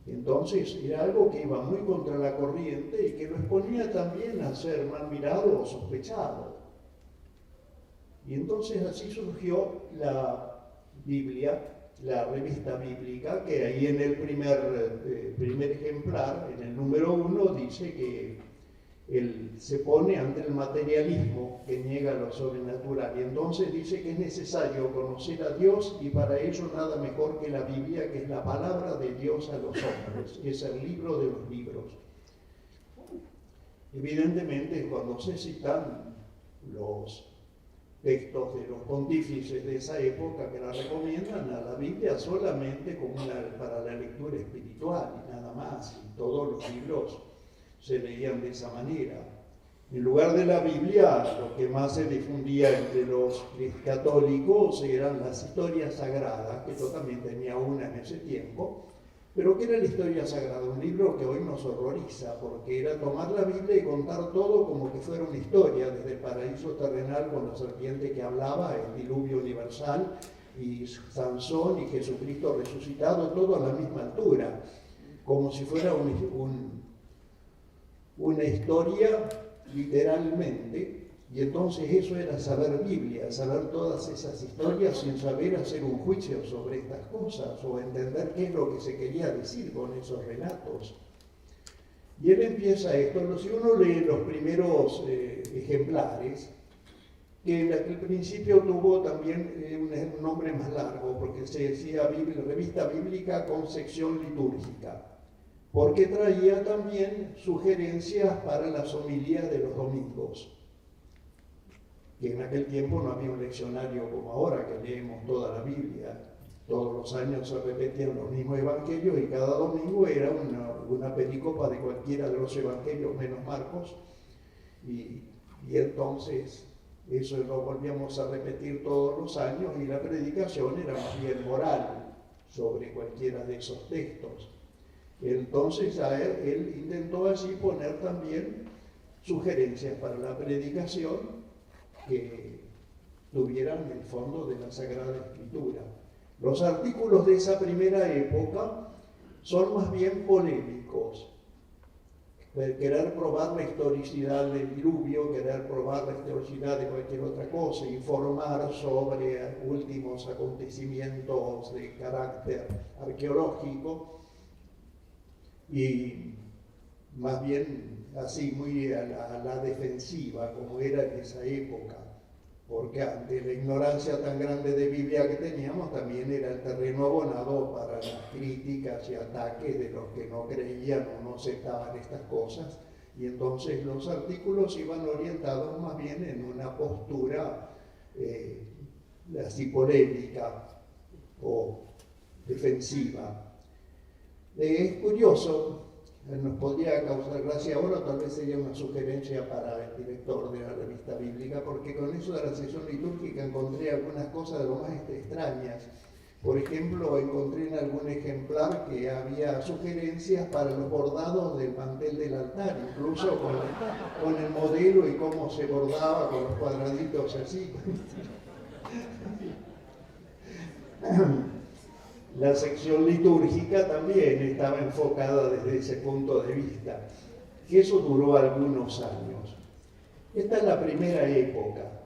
Entonces era algo que iba muy contra la corriente y que lo exponía también a ser mal mirado o sospechado. Y entonces así surgió la Biblia, la revista bíblica, que ahí en el primer ejemplar, en el número 1, dice que él se pone ante el materialismo que niega lo sobrenatural, y entonces dice que es necesario conocer a Dios, y para ello nada mejor que la Biblia, que es la palabra de Dios a los hombres, es el libro de los libros. Evidentemente, cuando se citan los textos de los pontífices de esa época que la recomiendan a la Biblia solamente como para la lectura espiritual y nada más, y todos los libros se leían de esa manera. En lugar de la Biblia, lo que más se difundía entre los católicos eran las historias sagradas, que yo también tenía una en ese tiempo, pero que era la historia sagrada, un libro que hoy nos horroriza, porque era tomar la Biblia y contar todo como que fuera una historia, desde el paraíso terrenal con la serpiente que hablaba, el diluvio universal, y Sansón y Jesucristo resucitado, todo a la misma altura, como si fuera una historia literalmente. Y entonces eso era saber Biblia, saber todas esas historias sin saber hacer un juicio sobre estas cosas o entender qué es lo que se quería decir con esos relatos. Y él empieza esto, si uno lee los primeros ejemplares, que al principio tuvo también un nombre más largo, porque se decía Revista Bíblica con sección litúrgica, porque traía también sugerencias para las homilías de los domingos, que en aquel tiempo no había un leccionario como ahora, que leemos toda la Biblia. Todos los años se repetían los mismos evangelios y cada domingo era una perícopa de cualquiera de los evangelios menos Marcos. Y entonces eso lo volvíamos a repetir todos los años y la predicación era más bien moral sobre cualquiera de esos textos. Entonces él intentó así poner también sugerencias para la predicación que tuvieran el fondo de la Sagrada Escritura. Los artículos de esa primera época son más bien polémicos, querer probar la historicidad del diluvio, querer probar la historicidad de cualquier otra cosa, informar sobre últimos acontecimientos de carácter arqueológico y más bien así muy a la defensiva como era en esa época, porque ante la ignorancia tan grande de Biblia que teníamos también era el terreno abonado para las críticas y ataques de los que no creían o no aceptaban estas cosas, y entonces los artículos iban orientados más bien en una postura así polémica o defensiva. Es curioso, nos podría causar gracia ahora, tal vez sería una sugerencia para el director de la revista bíblica, porque con eso de la sección litúrgica encontré algunas cosas de lo más extrañas. Por ejemplo, encontré en algún ejemplar que había sugerencias para los bordados del mantel del altar, incluso con el modelo y cómo se bordaba con los cuadraditos así. La sección litúrgica también estaba enfocada desde ese punto de vista, que eso duró algunos años. Esta es la primera época.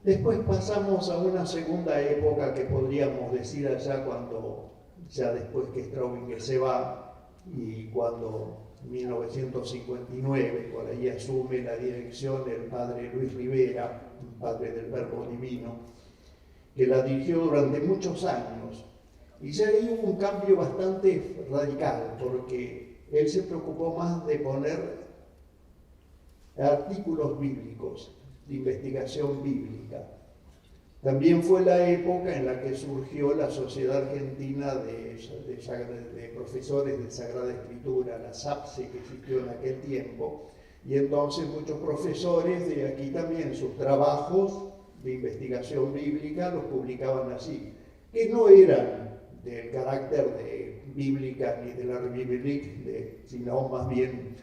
Después pasamos a una segunda época que podríamos decir allá cuando, ya después que Straubinger se va y cuando en 1959 por ahí asume la dirección el padre Luis Rivera, padre del Verbo Divino, que la dirigió durante muchos años. Y ya ahí hubo un cambio bastante radical, porque él se preocupó más de poner artículos bíblicos, de investigación bíblica. También fue la época en la que surgió la Sociedad Argentina de Profesores de Sagrada Escritura, la SAPSE, que existió en aquel tiempo, y entonces muchos profesores de aquí también sus trabajos de investigación bíblica los publicaban así, que no eran del carácter de bíblica ni de la Revue, sino más bien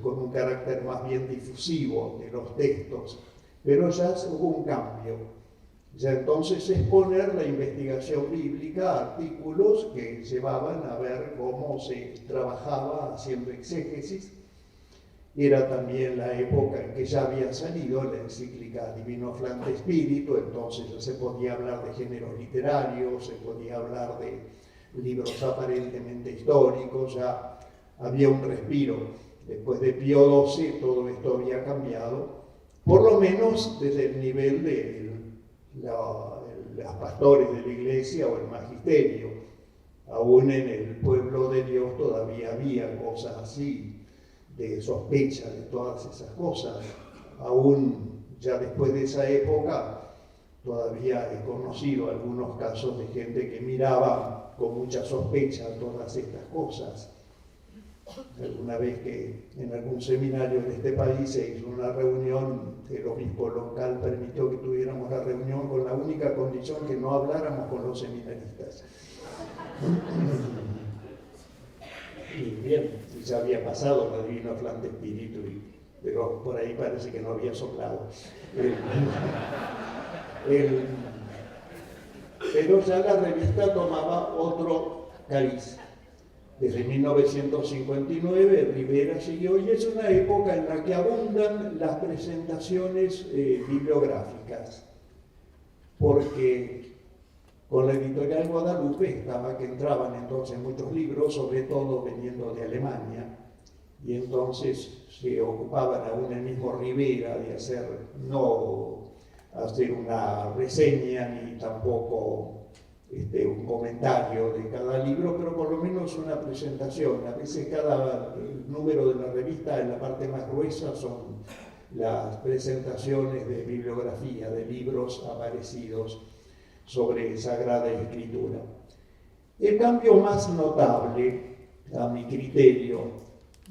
con un carácter más bien difusivo de los textos. Pero ya hubo un cambio. Ya entonces exponer la investigación bíblica, artículos que llevaban a ver cómo se trabajaba haciendo exégesis. Era también la época en que ya había salido la encíclica Divino Flamante Spiritu, entonces ya se podía hablar de géneros literarios, se podía hablar de libros aparentemente históricos, ya había un respiro. Después de Pío XII todo esto había cambiado, por lo menos desde el nivel de los pastores de la iglesia o el magisterio. Aún en el pueblo de Dios todavía había cosas así, de sospecha de todas esas cosas. Aún ya después de esa época todavía he conocido algunos casos de gente que miraba con mucha sospecha todas estas cosas. Alguna vez que en algún seminario de este país se hizo una reunión, el obispo local permitió que tuviéramos la reunión con la única condición que no habláramos con los seminaristas. Y bien, ya había pasado la Divino Flamante Spiritu, pero por ahí parece que no había soplado. Pero ya la revista tomaba otro cariz. Desde 1959 Rivera siguió, y es una época en la que abundan las presentaciones bibliográficas, porque con la editorial Guadalupe estaba que entraban entonces muchos libros, sobre todo veniendo de Alemania, y entonces se ocupaban aún el mismo Rivera de no hacer una reseña ni tampoco un comentario de cada libro, pero por lo menos una presentación. A veces cada número de la revista, en la parte más gruesa, son las presentaciones de bibliografía, de libros aparecidos sobre Sagrada Escritura. El cambio más notable, a mi criterio,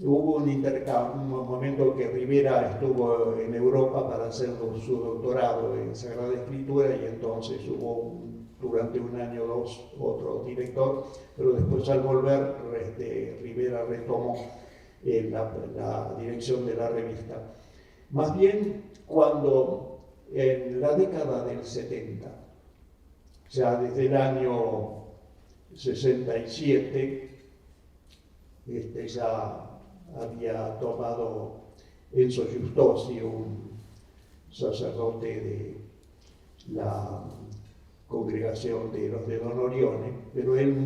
hubo un momento que Rivera estuvo en Europa para hacer su doctorado en Sagrada Escritura, y entonces hubo durante un año o dos otro director, pero después al volver Rivera retomó la dirección de la revista. Más bien cuando en la década del 70, ya desde el año 67, ya había tomado Enzo Giustosi, un sacerdote de la congregación de los de Don Orione, pero él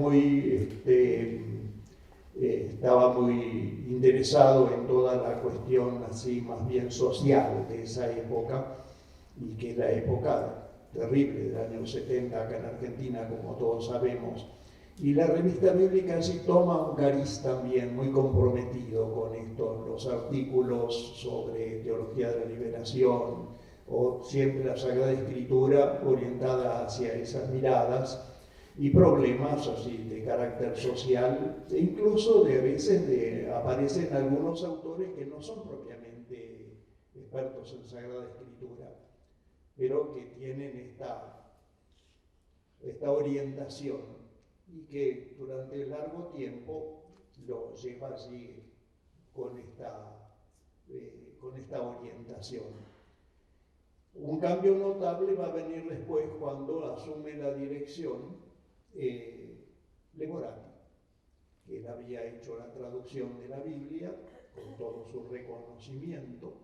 estaba muy interesado en toda la cuestión así más bien social de esa época, y que es la época terrible del año 70 acá en Argentina, como todos sabemos. Y la revista bíblica sí toma un cariz también muy comprometido con esto, los artículos sobre teología de la liberación, o siempre la Sagrada Escritura orientada hacia esas miradas, y problemas así de carácter social, e incluso a veces aparecen algunos autores que no son propiamente expertos en Sagrada Escritura, pero que tienen esta orientación, y que durante largo tiempo lo lleva allí con esta orientación. Un cambio notable va a venir después cuando asume la dirección Leborati, que él había hecho la traducción de la Biblia con todo su reconocimiento.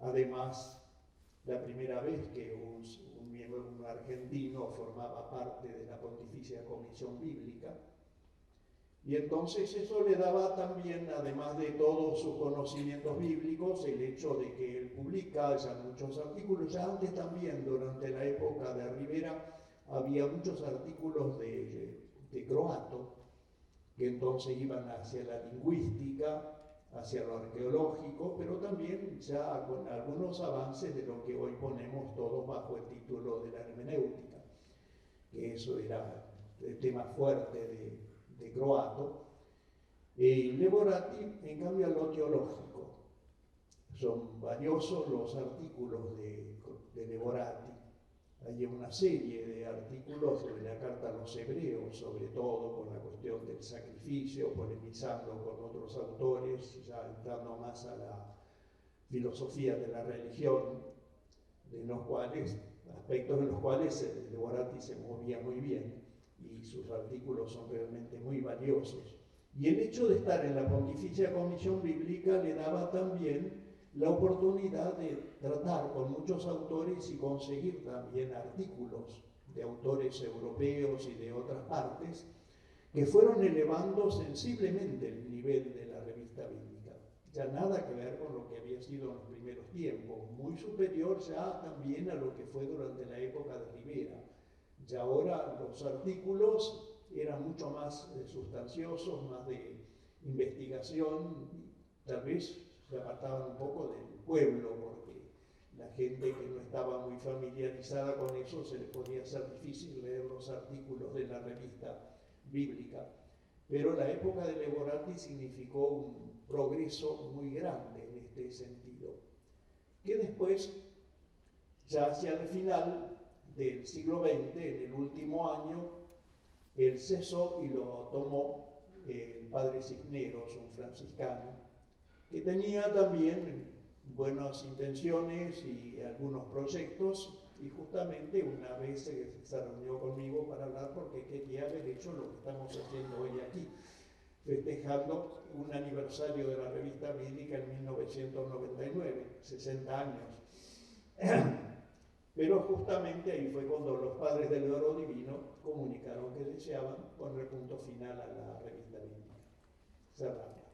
Además, la primera vez que un miembro argentino formaba parte de la Pontificia Comisión Bíblica, y entonces eso le daba también, además de todos sus conocimientos bíblicos, el hecho de que él publica ya muchos artículos. Ya antes también, durante la época de Rivera, había muchos artículos de croato, que entonces iban hacia la lingüística, hacia lo arqueológico, pero también ya con algunos avances de lo que hoy ponemos todos bajo el título de la hermenéutica, que eso era el tema fuerte de croato. Leborati, en cambio, a lo teológico. Son valiosos los artículos de Leborati. Hay una serie de artículos sobre la carta a los hebreos, sobre todo con la cuestión del sacrificio, polemizando con otros autores, ya entrando más a la filosofía de la religión, aspectos en los cuales Leborati se movía muy bien, y sus artículos son realmente muy valiosos. Y el hecho de estar en la Pontificia Comisión Bíblica le daba también la oportunidad de tratar con muchos autores y conseguir también artículos de autores europeos y de otras partes que fueron elevando sensiblemente el nivel de la revista bíblica. Ya nada que ver con lo que había sido en los primeros tiempos, muy superior ya también a lo que fue durante la época de Rivera. Ya ahora los artículos eran mucho más sustanciosos, más de investigación, tal vez se apartaban un poco del pueblo, porque la gente que no estaba muy familiarizada con eso se le podía hacer difícil leer los artículos de la revista bíblica. Pero la época de Leborati significó un progreso muy grande en este sentido, que después, ya hacia el final del siglo XX, en el último año, él cesó y lo tomó el padre Cisneros, un franciscano, que tenía también buenas intenciones y algunos proyectos, y justamente una vez se reunió conmigo para hablar porque quería haber hecho lo que estamos haciendo hoy aquí, festejando un aniversario de la revista bíblica en 1999, 60 años. Pero justamente ahí fue cuando los padres del Verbo Divino comunicaron que deseaban poner punto final a la revista bíblica, cerrarla.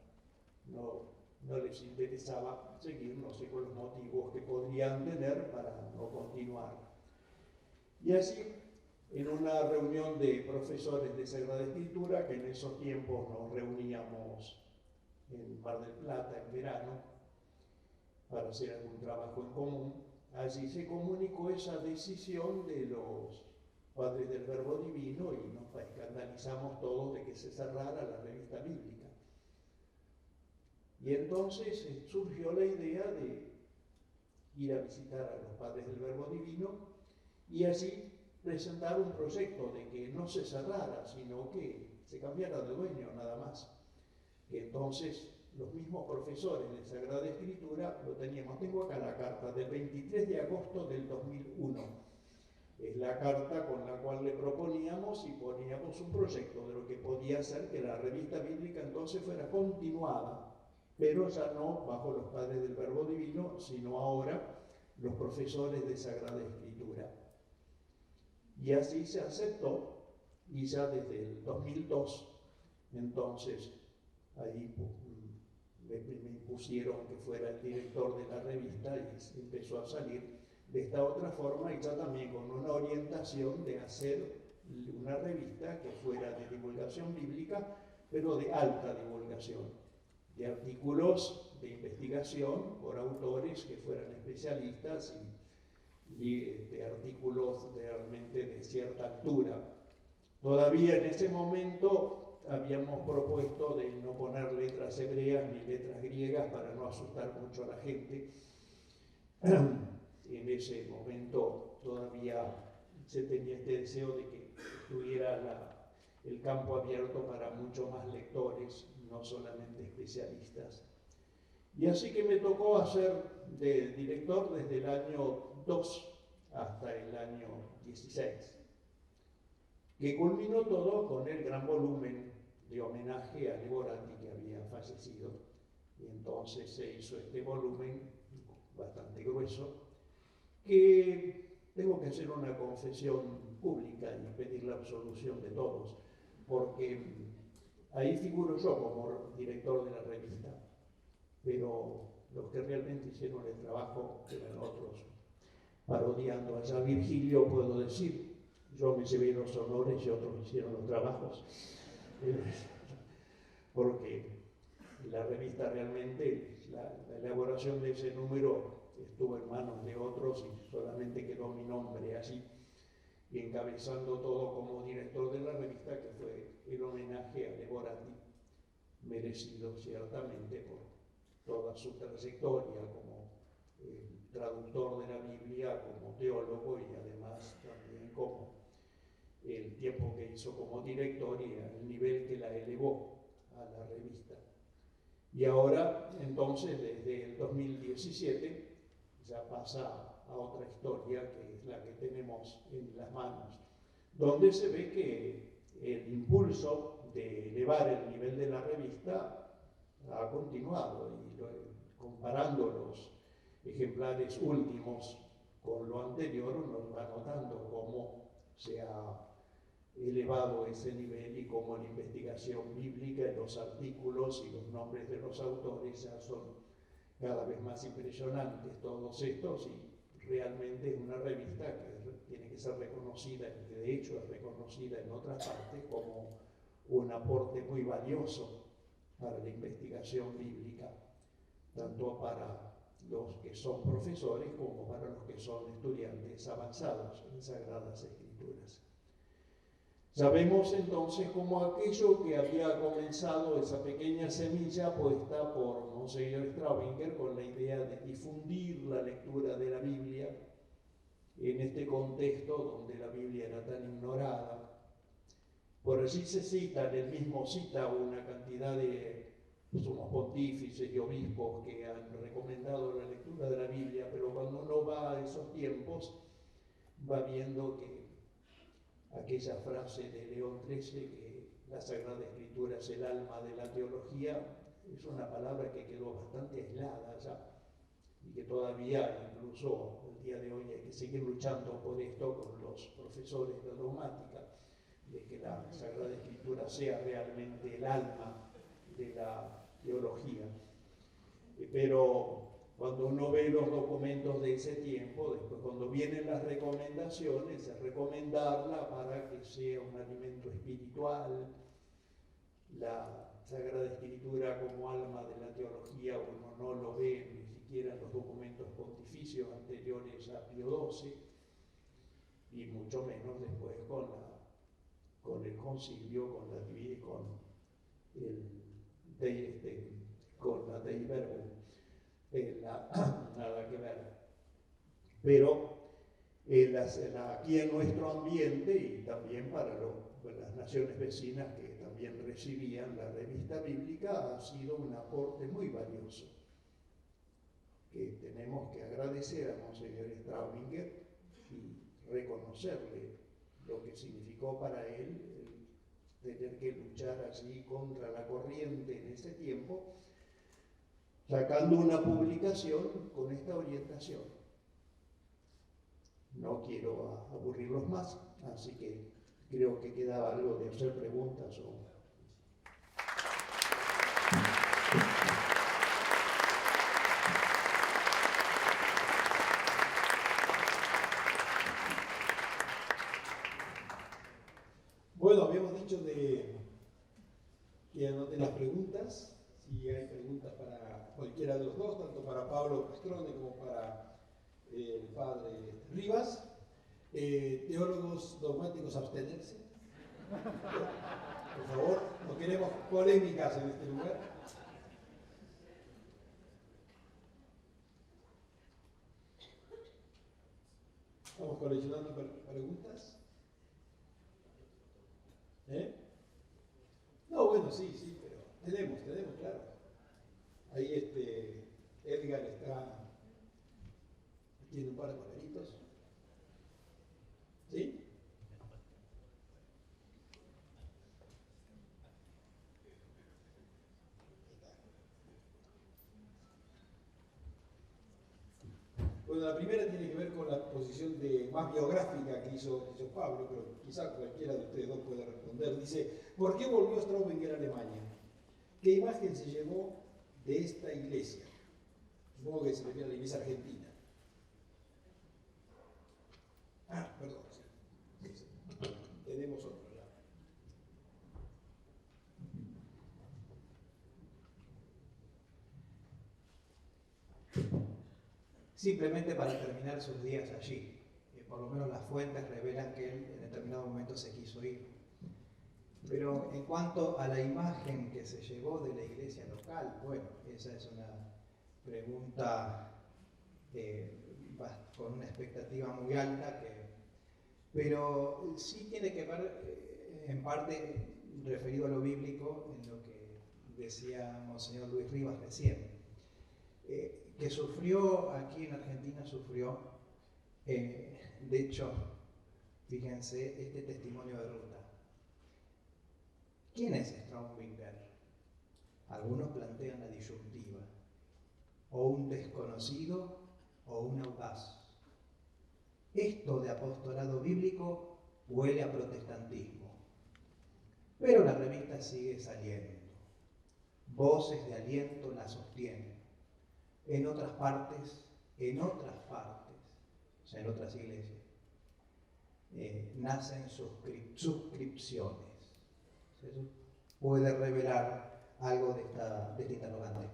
No les interesaba seguir, no sé por los motivos que podrían tener para no continuar. Y así, en una reunión de profesores de Sagrada Escritura, que en esos tiempos nos reuníamos en Mar del Plata en verano para hacer algún trabajo en común, allí se comunicó esa decisión de los padres del Verbo Divino y nos escandalizamos todos de que se cerrara la revista bíblica. Y entonces surgió la idea de ir a visitar a los padres del Verbo Divino y así presentar un proyecto de que no se cerrara, sino que se cambiara de dueño nada más. Que entonces los mismos profesores de Sagrada Escritura lo teníamos. Tengo acá la carta del 23 de agosto del 2001. Es la carta con la cual le proponíamos y poníamos un proyecto de lo que podía ser que la revista bíblica entonces fuera continuada pero ya no bajo los padres del Verbo Divino, sino ahora los profesores de Sagrada Escritura. Y así se aceptó, y ya desde el 2002, entonces ahí me impusieron que fuera el director de la revista y empezó a salir de esta otra forma, y ya también con una orientación de hacer una revista que fuera de divulgación bíblica, pero de alta divulgación, de artículos de investigación por autores que fueran especialistas y de artículos realmente de cierta altura. Todavía en ese momento habíamos propuesto de no poner letras hebreas ni letras griegas para no asustar mucho a la gente. En ese momento todavía se tenía este deseo de que tuviera el campo abierto para muchos más lectores, no solamente especialistas. Y así que me tocó hacer de director desde el año 2 hasta el año 16, que culminó todo con el gran volumen de homenaje a Leborati, que había fallecido. Y entonces se hizo este volumen bastante grueso, que tengo que hacer una confesión pública y pedir la absolución de todos, porque ahí figuro yo como director de la revista, pero los que realmente hicieron el trabajo eran otros. Parodiando allá a Virgilio, puedo decir, yo me llevé los honores y otros hicieron los trabajos, porque la revista realmente, la elaboración de ese número estuvo en manos de otros y solamente quedó mi nombre allí, y encabezando todo como director de la revista, que fue el homenaje a Leborati, merecido ciertamente por toda su trayectoria como traductor de la Biblia, como teólogo, y además también como el tiempo que hizo como director y el nivel que la elevó a la revista. Y ahora, entonces, desde el 2017, ya pasa a otra historia, que es la que tenemos en las manos, donde se ve que el impulso de elevar el nivel de la revista ha continuado, y comparando los ejemplares últimos con lo anterior, nos va notando cómo se ha elevado ese nivel y cómo la investigación bíblica en los artículos y los nombres de los autores ya son cada vez más impresionantes todos estos, y realmente es una revista que tiene que ser reconocida, y que de hecho es reconocida en otras partes como un aporte muy valioso para la investigación bíblica, tanto para los que son profesores como para los que son estudiantes avanzados en Sagradas Escrituras. Sabemos entonces cómo aquello que había comenzado, esa pequeña semilla puesta por Monseñor Straubinger con la idea de difundir la lectura de la Biblia en este contexto donde la Biblia era tan ignorada. Por allí se cita, él mismo cita una cantidad de sumos pontífices y obispos que han recomendado la lectura de la Biblia, pero cuando uno va a esos tiempos va viendo que aquella frase de León XIII, que la Sagrada Escritura es el alma de la teología, es una palabra que quedó bastante aislada ya, y que todavía, incluso el día de hoy, hay que seguir luchando por esto con los profesores de dogmática, de que la Sagrada Escritura sea realmente el alma de la teología. Pero cuando uno ve los documentos de ese tiempo, después cuando vienen las recomendaciones, es recomendarla para que sea un alimento espiritual. La Sagrada Escritura como alma de la teología uno no lo ve ni siquiera en los documentos pontificios anteriores a Pío XII, y mucho menos después con el concilio, con la Dei Verbum. Nada que ver. Pero aquí en nuestro ambiente, y también para las naciones vecinas que también recibían la revista bíblica, ha sido un aporte muy valioso, que tenemos que agradecer a Monseñor Straubinger y reconocerle lo que significó para él el tener que luchar allí contra la corriente en ese tiempo, sacando una publicación con esta orientación. No quiero aburrirlos más, así que creo que quedaba algo de hacer preguntas o... Bueno, habíamos dicho que anoten las preguntas, si hay preguntas para cualquiera de los dos, tanto para Pablo Pastrone como para el padre Rivas. Teólogos dogmáticos, abstenerse. Por favor, no queremos polémicas en este lugar. Estamos coleccionando preguntas. No, bueno, sí, pero tenemos, claro. Ahí Edgar tiene un par de papelitos. ¿Sí? Bueno, la primera tiene que ver con la posición más biográfica que hizo Pablo, pero quizá cualquiera de ustedes dos puede responder. Dice, ¿por qué volvió Straubinger a Alemania? ¿Qué imagen se llevó de esta iglesia? Supongo que se refiere a la iglesia argentina. Perdón, sí. Tenemos otro ya. Simplemente para terminar sus días allí. Por lo menos las fuentes revelan que él en determinado momento se quiso ir. Pero en cuanto a la imagen que se llevó de la iglesia local, bueno, esa es una pregunta con una expectativa muy alta, pero sí tiene que ver en parte referido a lo bíblico en lo que decía Monseñor Luis Rivas recién. Que sufrió aquí en Argentina, de hecho, fíjense, este testimonio de ruta. ¿Quién es Straubinger? Algunos plantean la disyuntiva, o un desconocido o un audaz. Esto de apostolado bíblico huele a protestantismo, pero la revista sigue saliendo. Voces de aliento la sostienen. En otras partes, o sea, en otras iglesias, nacen suscripciones. Eso puede revelar algo de este interrogante.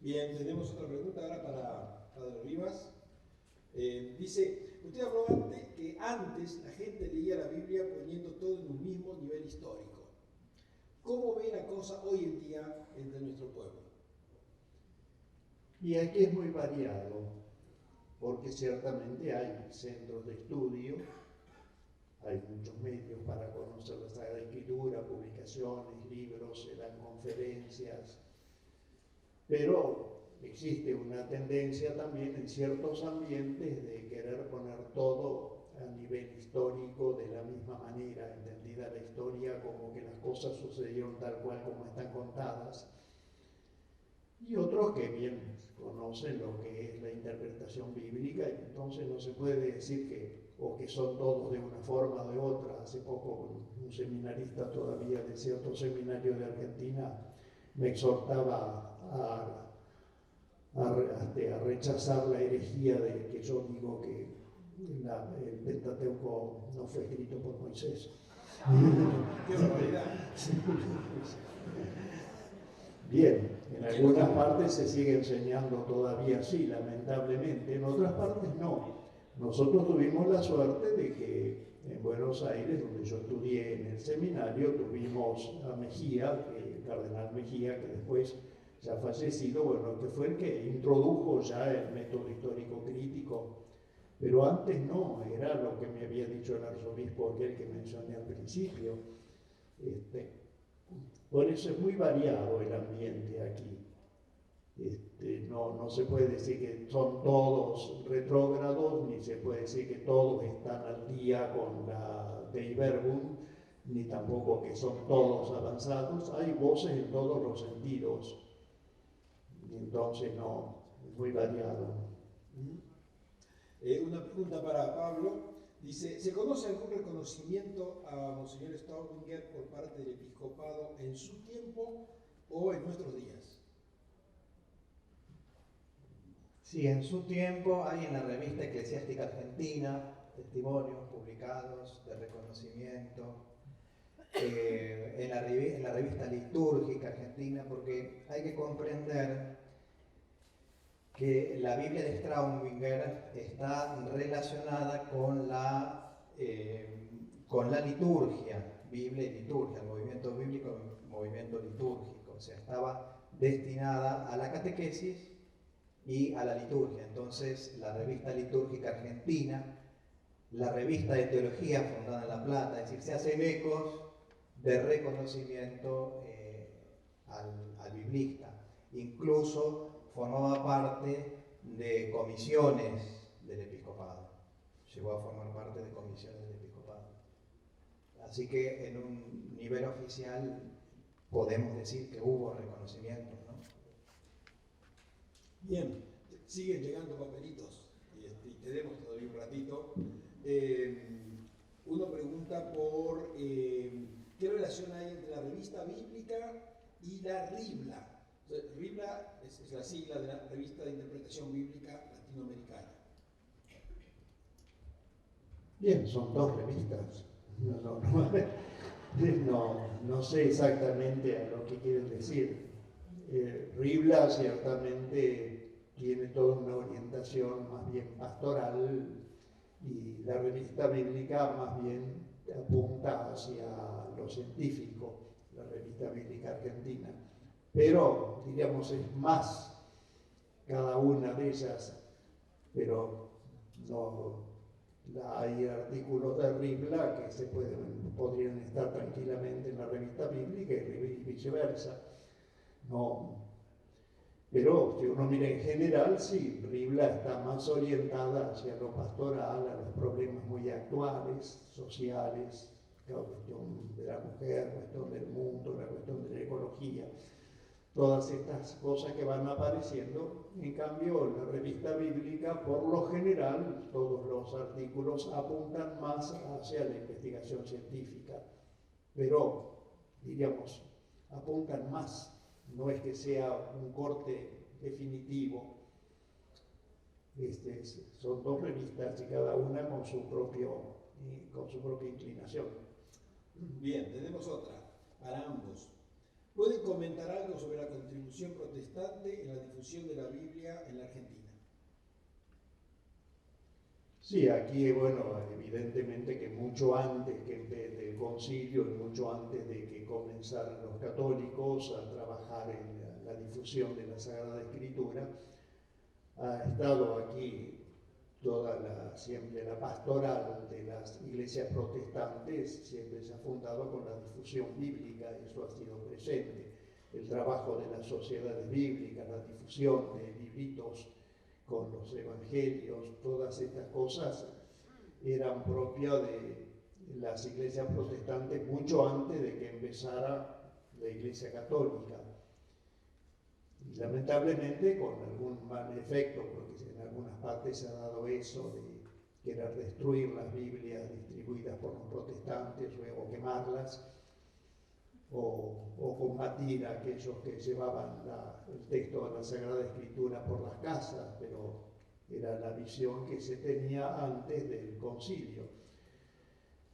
Bien, tenemos otra pregunta ahora para Padre Rivas. Dice, usted habló antes que antes la gente leía la Biblia poniendo todo en un mismo nivel histórico. ¿Cómo ve la cosa hoy en día entre nuestro pueblo? Y aquí es muy variado, porque ciertamente hay centros de estudio, hay muchos medios para conocer la Sagrada Escritura, publicaciones, libros, se dan conferencias, pero existe una tendencia también en ciertos ambientes de querer poner todo a nivel histórico de la misma manera, entendida la historia como que las cosas sucedieron tal cual como están contadas. Y otros que bien conocen lo que es la interpretación bíblica, y entonces no se puede decir que son todos de una forma o de otra. Hace poco un seminarista todavía de cierto seminario de Argentina me exhortaba a rechazar la herejía de que yo digo que el Pentateuco no fue escrito por Moisés. ¡Qué barbaridad! Bien, en algunas partes se sigue enseñando todavía así, lamentablemente, en otras partes no. Nosotros tuvimos la suerte de que en Buenos Aires, donde yo estudié en el seminario, tuvimos a Mejía, el cardenal Mejía, que después ya fallecido, bueno, que fue el que introdujo ya el método histórico crítico, pero antes no, era lo que me había dicho el arzobispo aquel que mencioné al principio. Por eso es muy variado el ambiente aquí. No se puede decir que son todos retrógrados, ni se puede decir que todos están al día con la Dei Verbum, ni tampoco que son todos avanzados. Hay voces en todos los sentidos. y entonces no, es muy variado. Una pregunta para Pablo. Dice, ¿se conoce algún reconocimiento a Monseñor Staudinger por parte del episcopado en su tiempo o en nuestros días? Sí, en su tiempo hay en la revista Eclesiástica Argentina testimonios publicados de reconocimiento, en la revista Litúrgica Argentina, porque hay que comprender que la Biblia de Staudinger está relacionada con la liturgia, Biblia y liturgia, el movimiento bíblico y el movimiento litúrgico, o sea, estaba destinada a la catequesis y a la liturgia. Entonces, la revista Litúrgica Argentina, la revista de teología fundada en La Plata, es decir, se hacen ecos de reconocimiento al biblista. Incluso formaba parte de comisiones del episcopado. Llegó a formar parte de comisiones del episcopado. Así que en un nivel oficial podemos decir que hubo reconocimiento, ¿no? Bien, siguen llegando papelitos y tenemos todavía un ratito. Uno pregunta por qué relación hay entre la revista bíblica y la RIBLA. O sea, RIBLA es la sigla de la Revista de Interpretación Bíblica Latinoamericana. Bien, son dos revistas. No sé exactamente a lo que quieren decir. RIBLA ciertamente tiene toda una orientación más bien pastoral y la revista bíblica más bien apunta hacia lo científico, la revista bíblica argentina. Pero, diríamos, es más cada una de ellas, pero no hay artículos de RIBLA que podrían estar tranquilamente en la revista bíblica y viceversa. No, pero si uno mira en general, sí, RIBLA está más orientada hacia lo pastoral, a los problemas muy actuales, sociales, la cuestión de la mujer, la cuestión del mundo, la cuestión de la ecología, todas estas cosas que van apareciendo. En cambio, la revista bíblica, por lo general, todos los artículos apuntan más hacia la investigación científica, pero, diríamos, apuntan más. No es que sea un corte definitivo. Son dos revistas y cada una con su propia inclinación. Bien, tenemos otra para ambos. ¿Pueden comentar algo sobre la contribución protestante en la difusión de la Biblia en la Argentina? Sí, aquí, bueno, evidentemente que mucho antes del concilio y mucho antes de que comenzaran los católicos a trabajar en la difusión de la Sagrada Escritura, ha estado aquí siempre la pastoral de las iglesias protestantes, siempre se ha fundado con la difusión bíblica, eso ha sido presente. El trabajo de las sociedades bíblicas, la difusión de libritos con los evangelios, todas estas cosas eran propias de las iglesias protestantes mucho antes de que empezara la iglesia católica. Y lamentablemente con algún mal efecto, porque en algunas partes se ha dado eso de querer destruir las Biblias distribuidas por los protestantes, luego quemarlas, o combatir a aquellos que llevaban el texto de la Sagrada Escritura por las casas, pero era la visión que se tenía antes del concilio.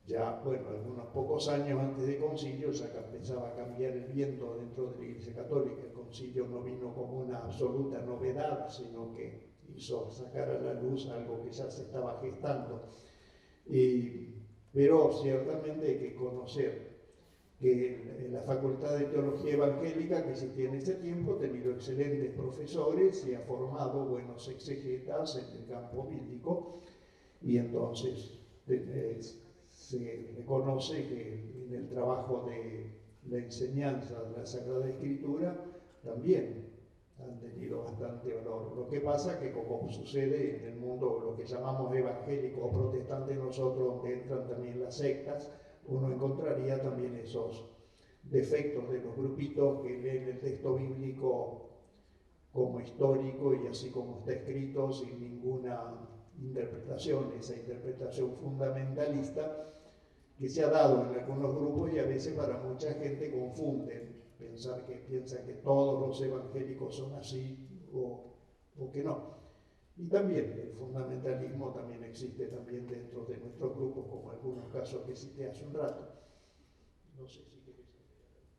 Ya, bueno, algunos pocos años antes del concilio ya empezaba a cambiar el viento dentro de la Iglesia Católica. El concilio no vino como una absoluta novedad, sino que hizo sacar a la luz algo que ya se estaba gestando. Pero ciertamente hay que conocer que en la Facultad de Teología Evangélica que existía en ese tiempo ha tenido excelentes profesores y ha formado buenos exegetas en el campo bíblico, y entonces se reconoce que en el trabajo de la enseñanza de la Sagrada Escritura también han tenido bastante valor. Lo que pasa es que, como sucede en el mundo, lo que llamamos evangélico o protestante nosotros, donde entran también las sectas, uno encontraría también esos defectos de los grupitos que leen el texto bíblico como histórico y así como está escrito, sin ninguna interpretación, esa interpretación fundamentalista que se ha dado en algunos grupos y a veces para mucha gente confunden, piensan que todos los evangélicos son así o que no. Y también el fundamentalismo también existe también dentro de nuestros grupos, como algunos casos que cité hace un rato. No sé si querés.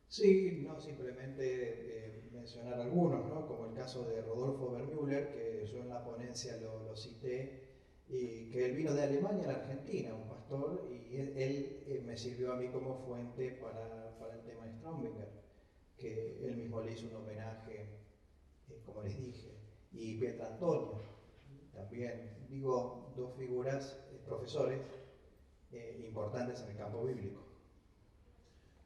Sí, no, simplemente mencionar algunos, ¿no? Como el caso de Rodolfo Vermüller, que yo en la ponencia lo cité, y que él vino de Alemania a la Argentina, un pastor, y él me sirvió a mí como fuente para el tema de Straubinger, que él mismo le hizo un homenaje, como les dije, y Pietrantonio también, digo, dos figuras, profesores importantes en el campo bíblico.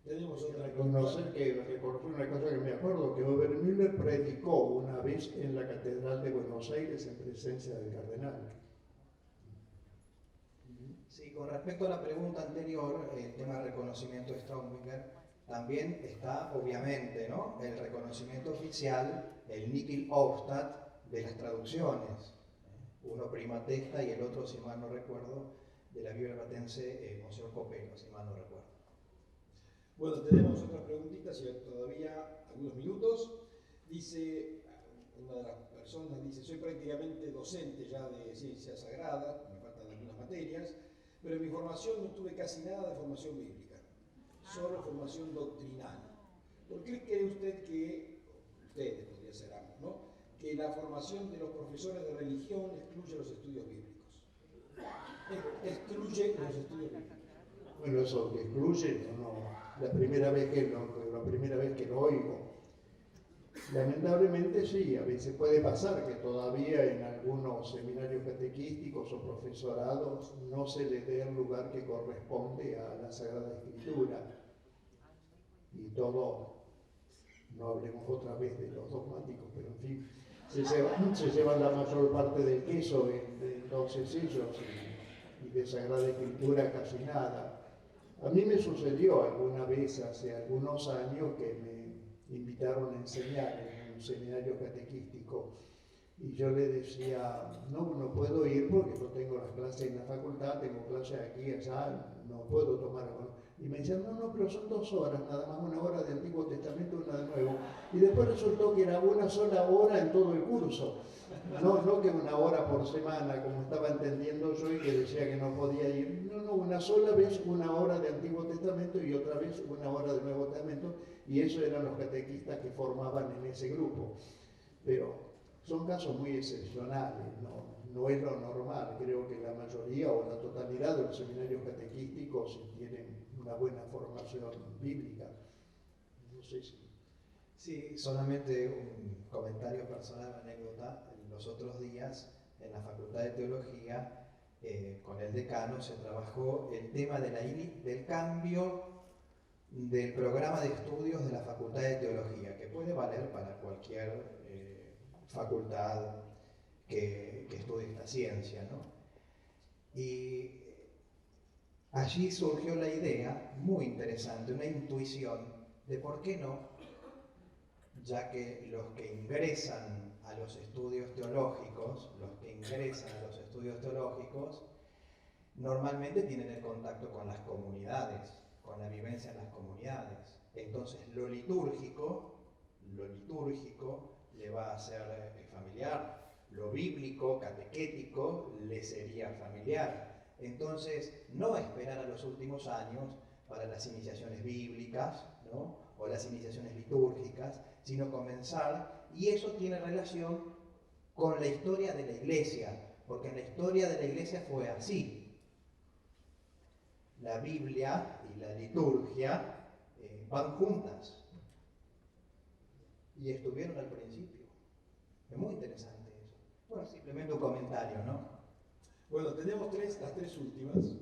Tenemos otra Reconocer una cosa que me acuerdo, que Obermüller predicó una vez en la Catedral de Buenos Aires en presencia del cardenal. Sí, con respecto a la pregunta anterior, el tema de reconocimiento de Straubinger, también está obviamente, ¿no?, el reconocimiento oficial, el Nihil Obstat de las traducciones. Uno prima testa y el otro, si mal no recuerdo, de la Biblia Platense, Monseñor Copelo, si mal no recuerdo. Bueno, tenemos otras preguntitas y todavía algunos minutos. Dice, una de las personas dice, soy prácticamente docente ya de ciencia sagrada, me faltan algunas materias, pero en mi formación no tuve casi nada de formación bíblica, solo formación doctrinal. ¿Por qué cree usted que, ustedes podría ser ambos, ¿no?, que la formación de los profesores de religión excluye los estudios bíblicos? Excluye los estudios bíblicos. Bueno, eso que excluye, no, la primera vez que lo oigo. Lamentablemente sí, a veces puede pasar que todavía en algunos seminarios catequísticos o profesorados no se le dé el lugar que corresponde a la Sagrada Escritura. Y todo, no hablemos otra vez de los dogmáticos, pero en fin, se llevan la mayor parte del queso, entonces ellos, y de Sagrada Escritura casi nada. A mí me sucedió alguna vez hace algunos años que me invitaron a enseñar en un seminario catequístico y yo le decía, no puedo ir porque no tengo las clases en la facultad, tengo clases aquí, allá, no puedo tomar. Y me decían, no, pero son 2 horas, nada más, 1 hora de Antiguo Testamento y una de Nuevo. Y después resultó que era una sola hora en todo el curso, no que 1 hora por semana, como estaba entendiendo yo y que decía que no podía ir. No, una sola vez 1 hora de Antiguo Testamento y otra vez 1 hora de Nuevo Testamento, y eso eran los catequistas que formaban en ese grupo. Pero son casos muy excepcionales, no es lo normal. Creo que la mayoría o la totalidad de los seminarios catequísticos tienen una buena formación bíblica. No sé si... Sí, solamente un comentario personal, anécdota. Los otros días en la Facultad de Teología, con el decano, se trabajó el tema del cambio del programa de estudios de la Facultad de Teología, que puede valer para cualquier facultad que estudie esta ciencia, ¿no? Y allí surgió la idea, muy interesante, una intuición de por qué no, ya que los que ingresan a los estudios teológicos, normalmente tienen el contacto con las comunidades, con la vivencia en las comunidades. Entonces lo litúrgico le va a ser familiar, lo bíblico, catequético, le sería familiar. Entonces, no esperar a los últimos años para las iniciaciones bíblicas, ¿no?, o las iniciaciones litúrgicas, sino comenzar, y eso tiene relación con la historia de la Iglesia, porque en la historia de la Iglesia fue así. La Biblia y la liturgia van juntas, y estuvieron al principio. Es muy interesante eso. Bueno, simplemente un comentario, ¿no? Bueno, tenemos las 3 últimas,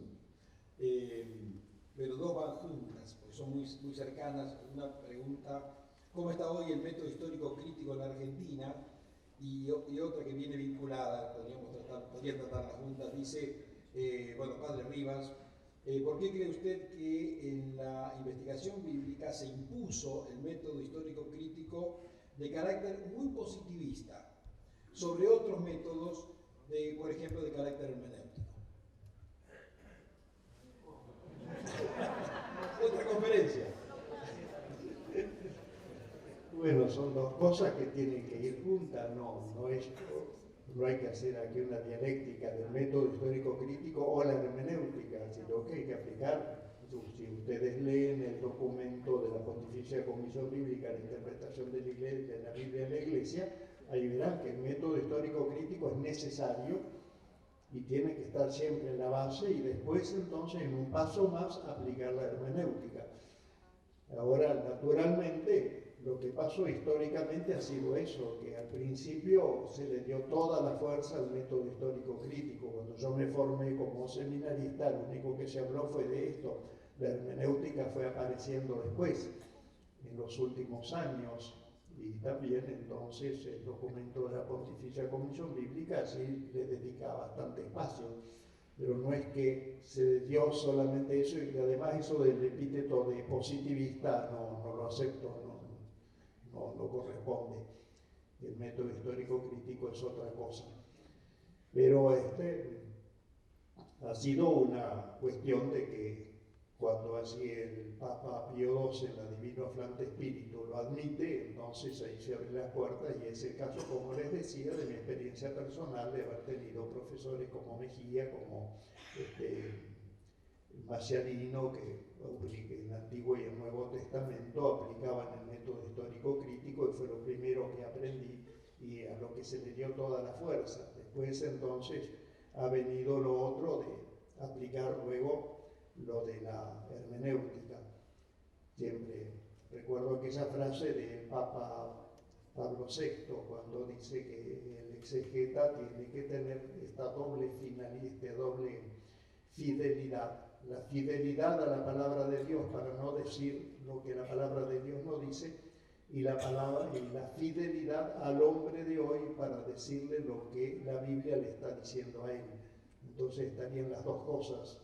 pero 2 van juntas, porque son muy cercanas. Una pregunta, ¿cómo está hoy el método histórico crítico en la Argentina? Y otra que viene vinculada, podría tratarlas juntas, dice, Padre Rivas, ¿por qué cree usted que en la investigación bíblica se impuso el método histórico crítico de carácter muy positivista sobre otros métodos, por ejemplo, de carácter hermenéutico. Otra conferencia. Bueno, son dos cosas que tienen que ir juntas, no hay que hacer aquí una dialéctica del método histórico crítico o la hermenéutica, sino que hay que aplicar. Si ustedes leen el documento de la Pontificia Comisión Bíblica, la interpretación de la Biblia en la Iglesia, ahí verán que el método histórico crítico es necesario y tiene que estar siempre en la base, y después entonces en un paso más aplicar la hermenéutica. Ahora, naturalmente, lo que pasó históricamente ha sido eso, que al principio se le dio toda la fuerza al método histórico crítico. Cuando yo me formé como seminarista, lo único que se habló fue de esto. La hermenéutica fue apareciendo después, en los últimos años, y también entonces el documento de la Pontificia Comisión Bíblica sí le dedica bastante espacio. Pero no es que se dio solamente eso, y además eso del epíteto de positivista no lo acepto, no corresponde. El método histórico crítico es otra cosa. Pero ha sido una cuestión de que cuando así el Papa Pío XII en la Divino Afflante Spiritu lo admite, entonces ahí se abren las puertas, y es el caso, como les decía, de mi experiencia personal de haber tenido profesores como Mejía, como Maciarino, que en el Antiguo y el Nuevo Testamento aplicaban el método histórico crítico, y fue lo primero que aprendí y a lo que se le dio toda la fuerza. Después entonces ha venido lo otro de aplicar luego lo de la hermenéutica. Siempre recuerdo aquella frase del Papa Pablo VI, cuando dice que el exegeta tiene que tener esta doble finalidad, doble fidelidad. La fidelidad a la palabra de Dios para no decir lo que la palabra de Dios no dice, y la fidelidad al hombre de hoy para decirle lo que la Biblia le está diciendo a él. Entonces estarían las dos cosas.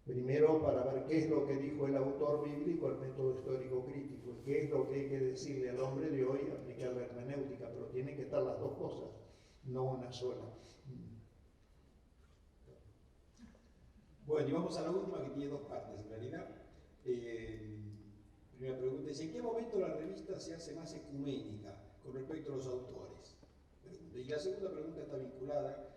Primero, para ver qué es lo que dijo el autor bíblico, el método histórico crítico, y qué es lo que hay que decirle al hombre de hoy, aplicar la hermenéutica, pero tienen que estar las dos cosas, no una sola. Bueno, y vamos a la última, que tiene dos partes en realidad. Primera pregunta es: ¿en qué momento la revista se hace más ecuménica con respecto a los autores? Y la segunda pregunta está vinculada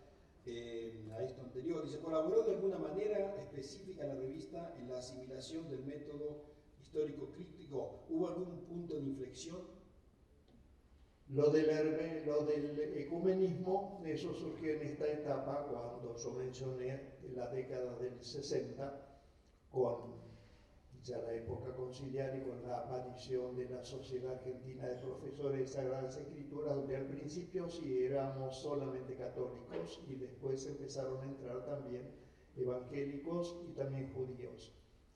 a esto anterior. Dice: ¿colaboró de alguna manera específica la revista en la asimilación del método histórico crítico? ¿Hubo algún punto de inflexión? Lo del ecumenismo, eso surgió en esta etapa cuando yo mencioné la década del 60, con ya la época conciliar y con la aparición de la Sociedad Argentina de Profesores de Sagradas Escrituras, donde al principio sí éramos solamente católicos y después empezaron a entrar también evangélicos y también judíos.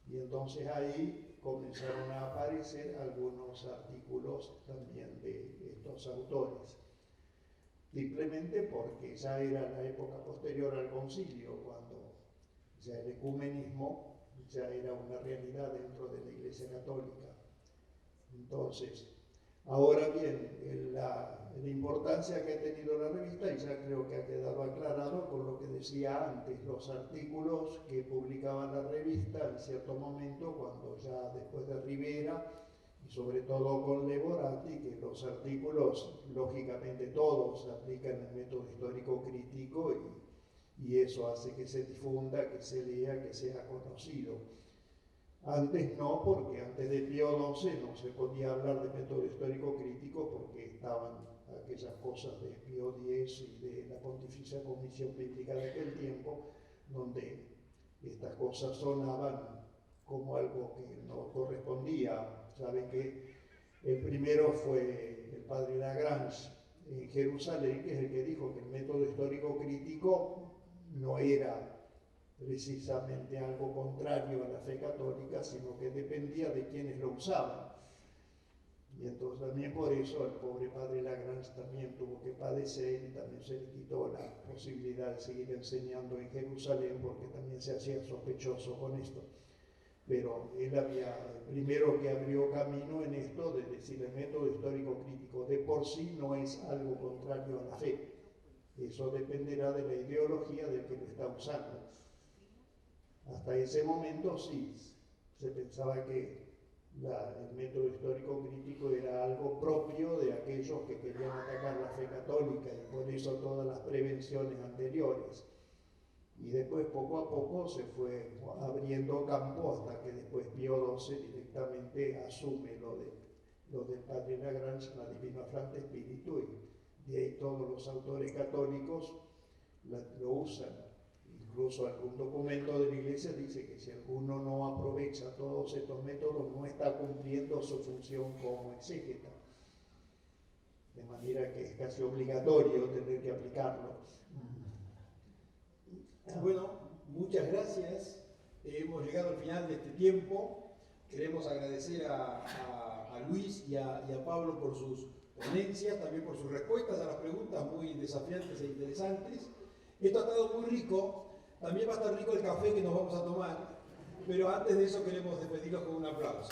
Y entonces ahí comenzaron a aparecer algunos artículos también de estos autores. Simplemente porque ya era la época posterior al concilio, cuando ya el ecumenismo ya era una realidad dentro de la Iglesia Católica. Entonces, ahora bien, la importancia que ha tenido la revista, y ya creo que ha quedado aclarado con lo que decía antes, los artículos que publicaba la revista en cierto momento, cuando ya después de Rivera, y sobre todo con Leborati, que los artículos, lógicamente todos aplican el método histórico crítico, y eso hace que se difunda, que se lea, que sea conocido. Antes no, porque antes de Pío XII no se podía hablar de método histórico crítico, porque estaban aquellas cosas de Pío X y de la Pontificia Comisión Bíblica de aquel tiempo, donde estas cosas sonaban como algo que no correspondía. Saben que el primero fue el padre Lagrange en Jerusalén, que es el que dijo que el método histórico crítico no era precisamente algo contrario a la fe católica, sino que dependía de quienes lo usaban. Y entonces también por eso el pobre padre Lagrange también tuvo que padecer, y también se le quitó la posibilidad de seguir enseñando en Jerusalén, porque también se hacía sospechoso con esto. pero él había el primero que abrió camino en esto de decir el método histórico crítico de por sí no es algo contrario a la fe. Eso dependerá de la ideología del que lo está usando. Hasta ese momento sí, se pensaba que el método histórico crítico era algo propio de aquellos que querían atacar la fe católica y por eso todas las prevenciones anteriores. Y después poco a poco se fue abriendo campo hasta que después Pío XII directamente asume lo del Padre Lagrange, la Divina Francte Spiritu, y de ahí todos los autores católicos lo usan. Incluso algún documento de la Iglesia dice que si alguno no aprovecha todos estos métodos no está cumpliendo su función como exégeta. De manera que es casi obligatorio tener que aplicarlo. Bueno, muchas gracias. Hemos llegado al final de este tiempo. Queremos agradecer a Luis y a Pablo por sus ponencias, también por sus respuestas a las preguntas muy desafiantes e interesantes. Esto ha estado muy rico. También va a estar rico el café que nos vamos a tomar. Pero antes de eso queremos despedirlos con un aplauso.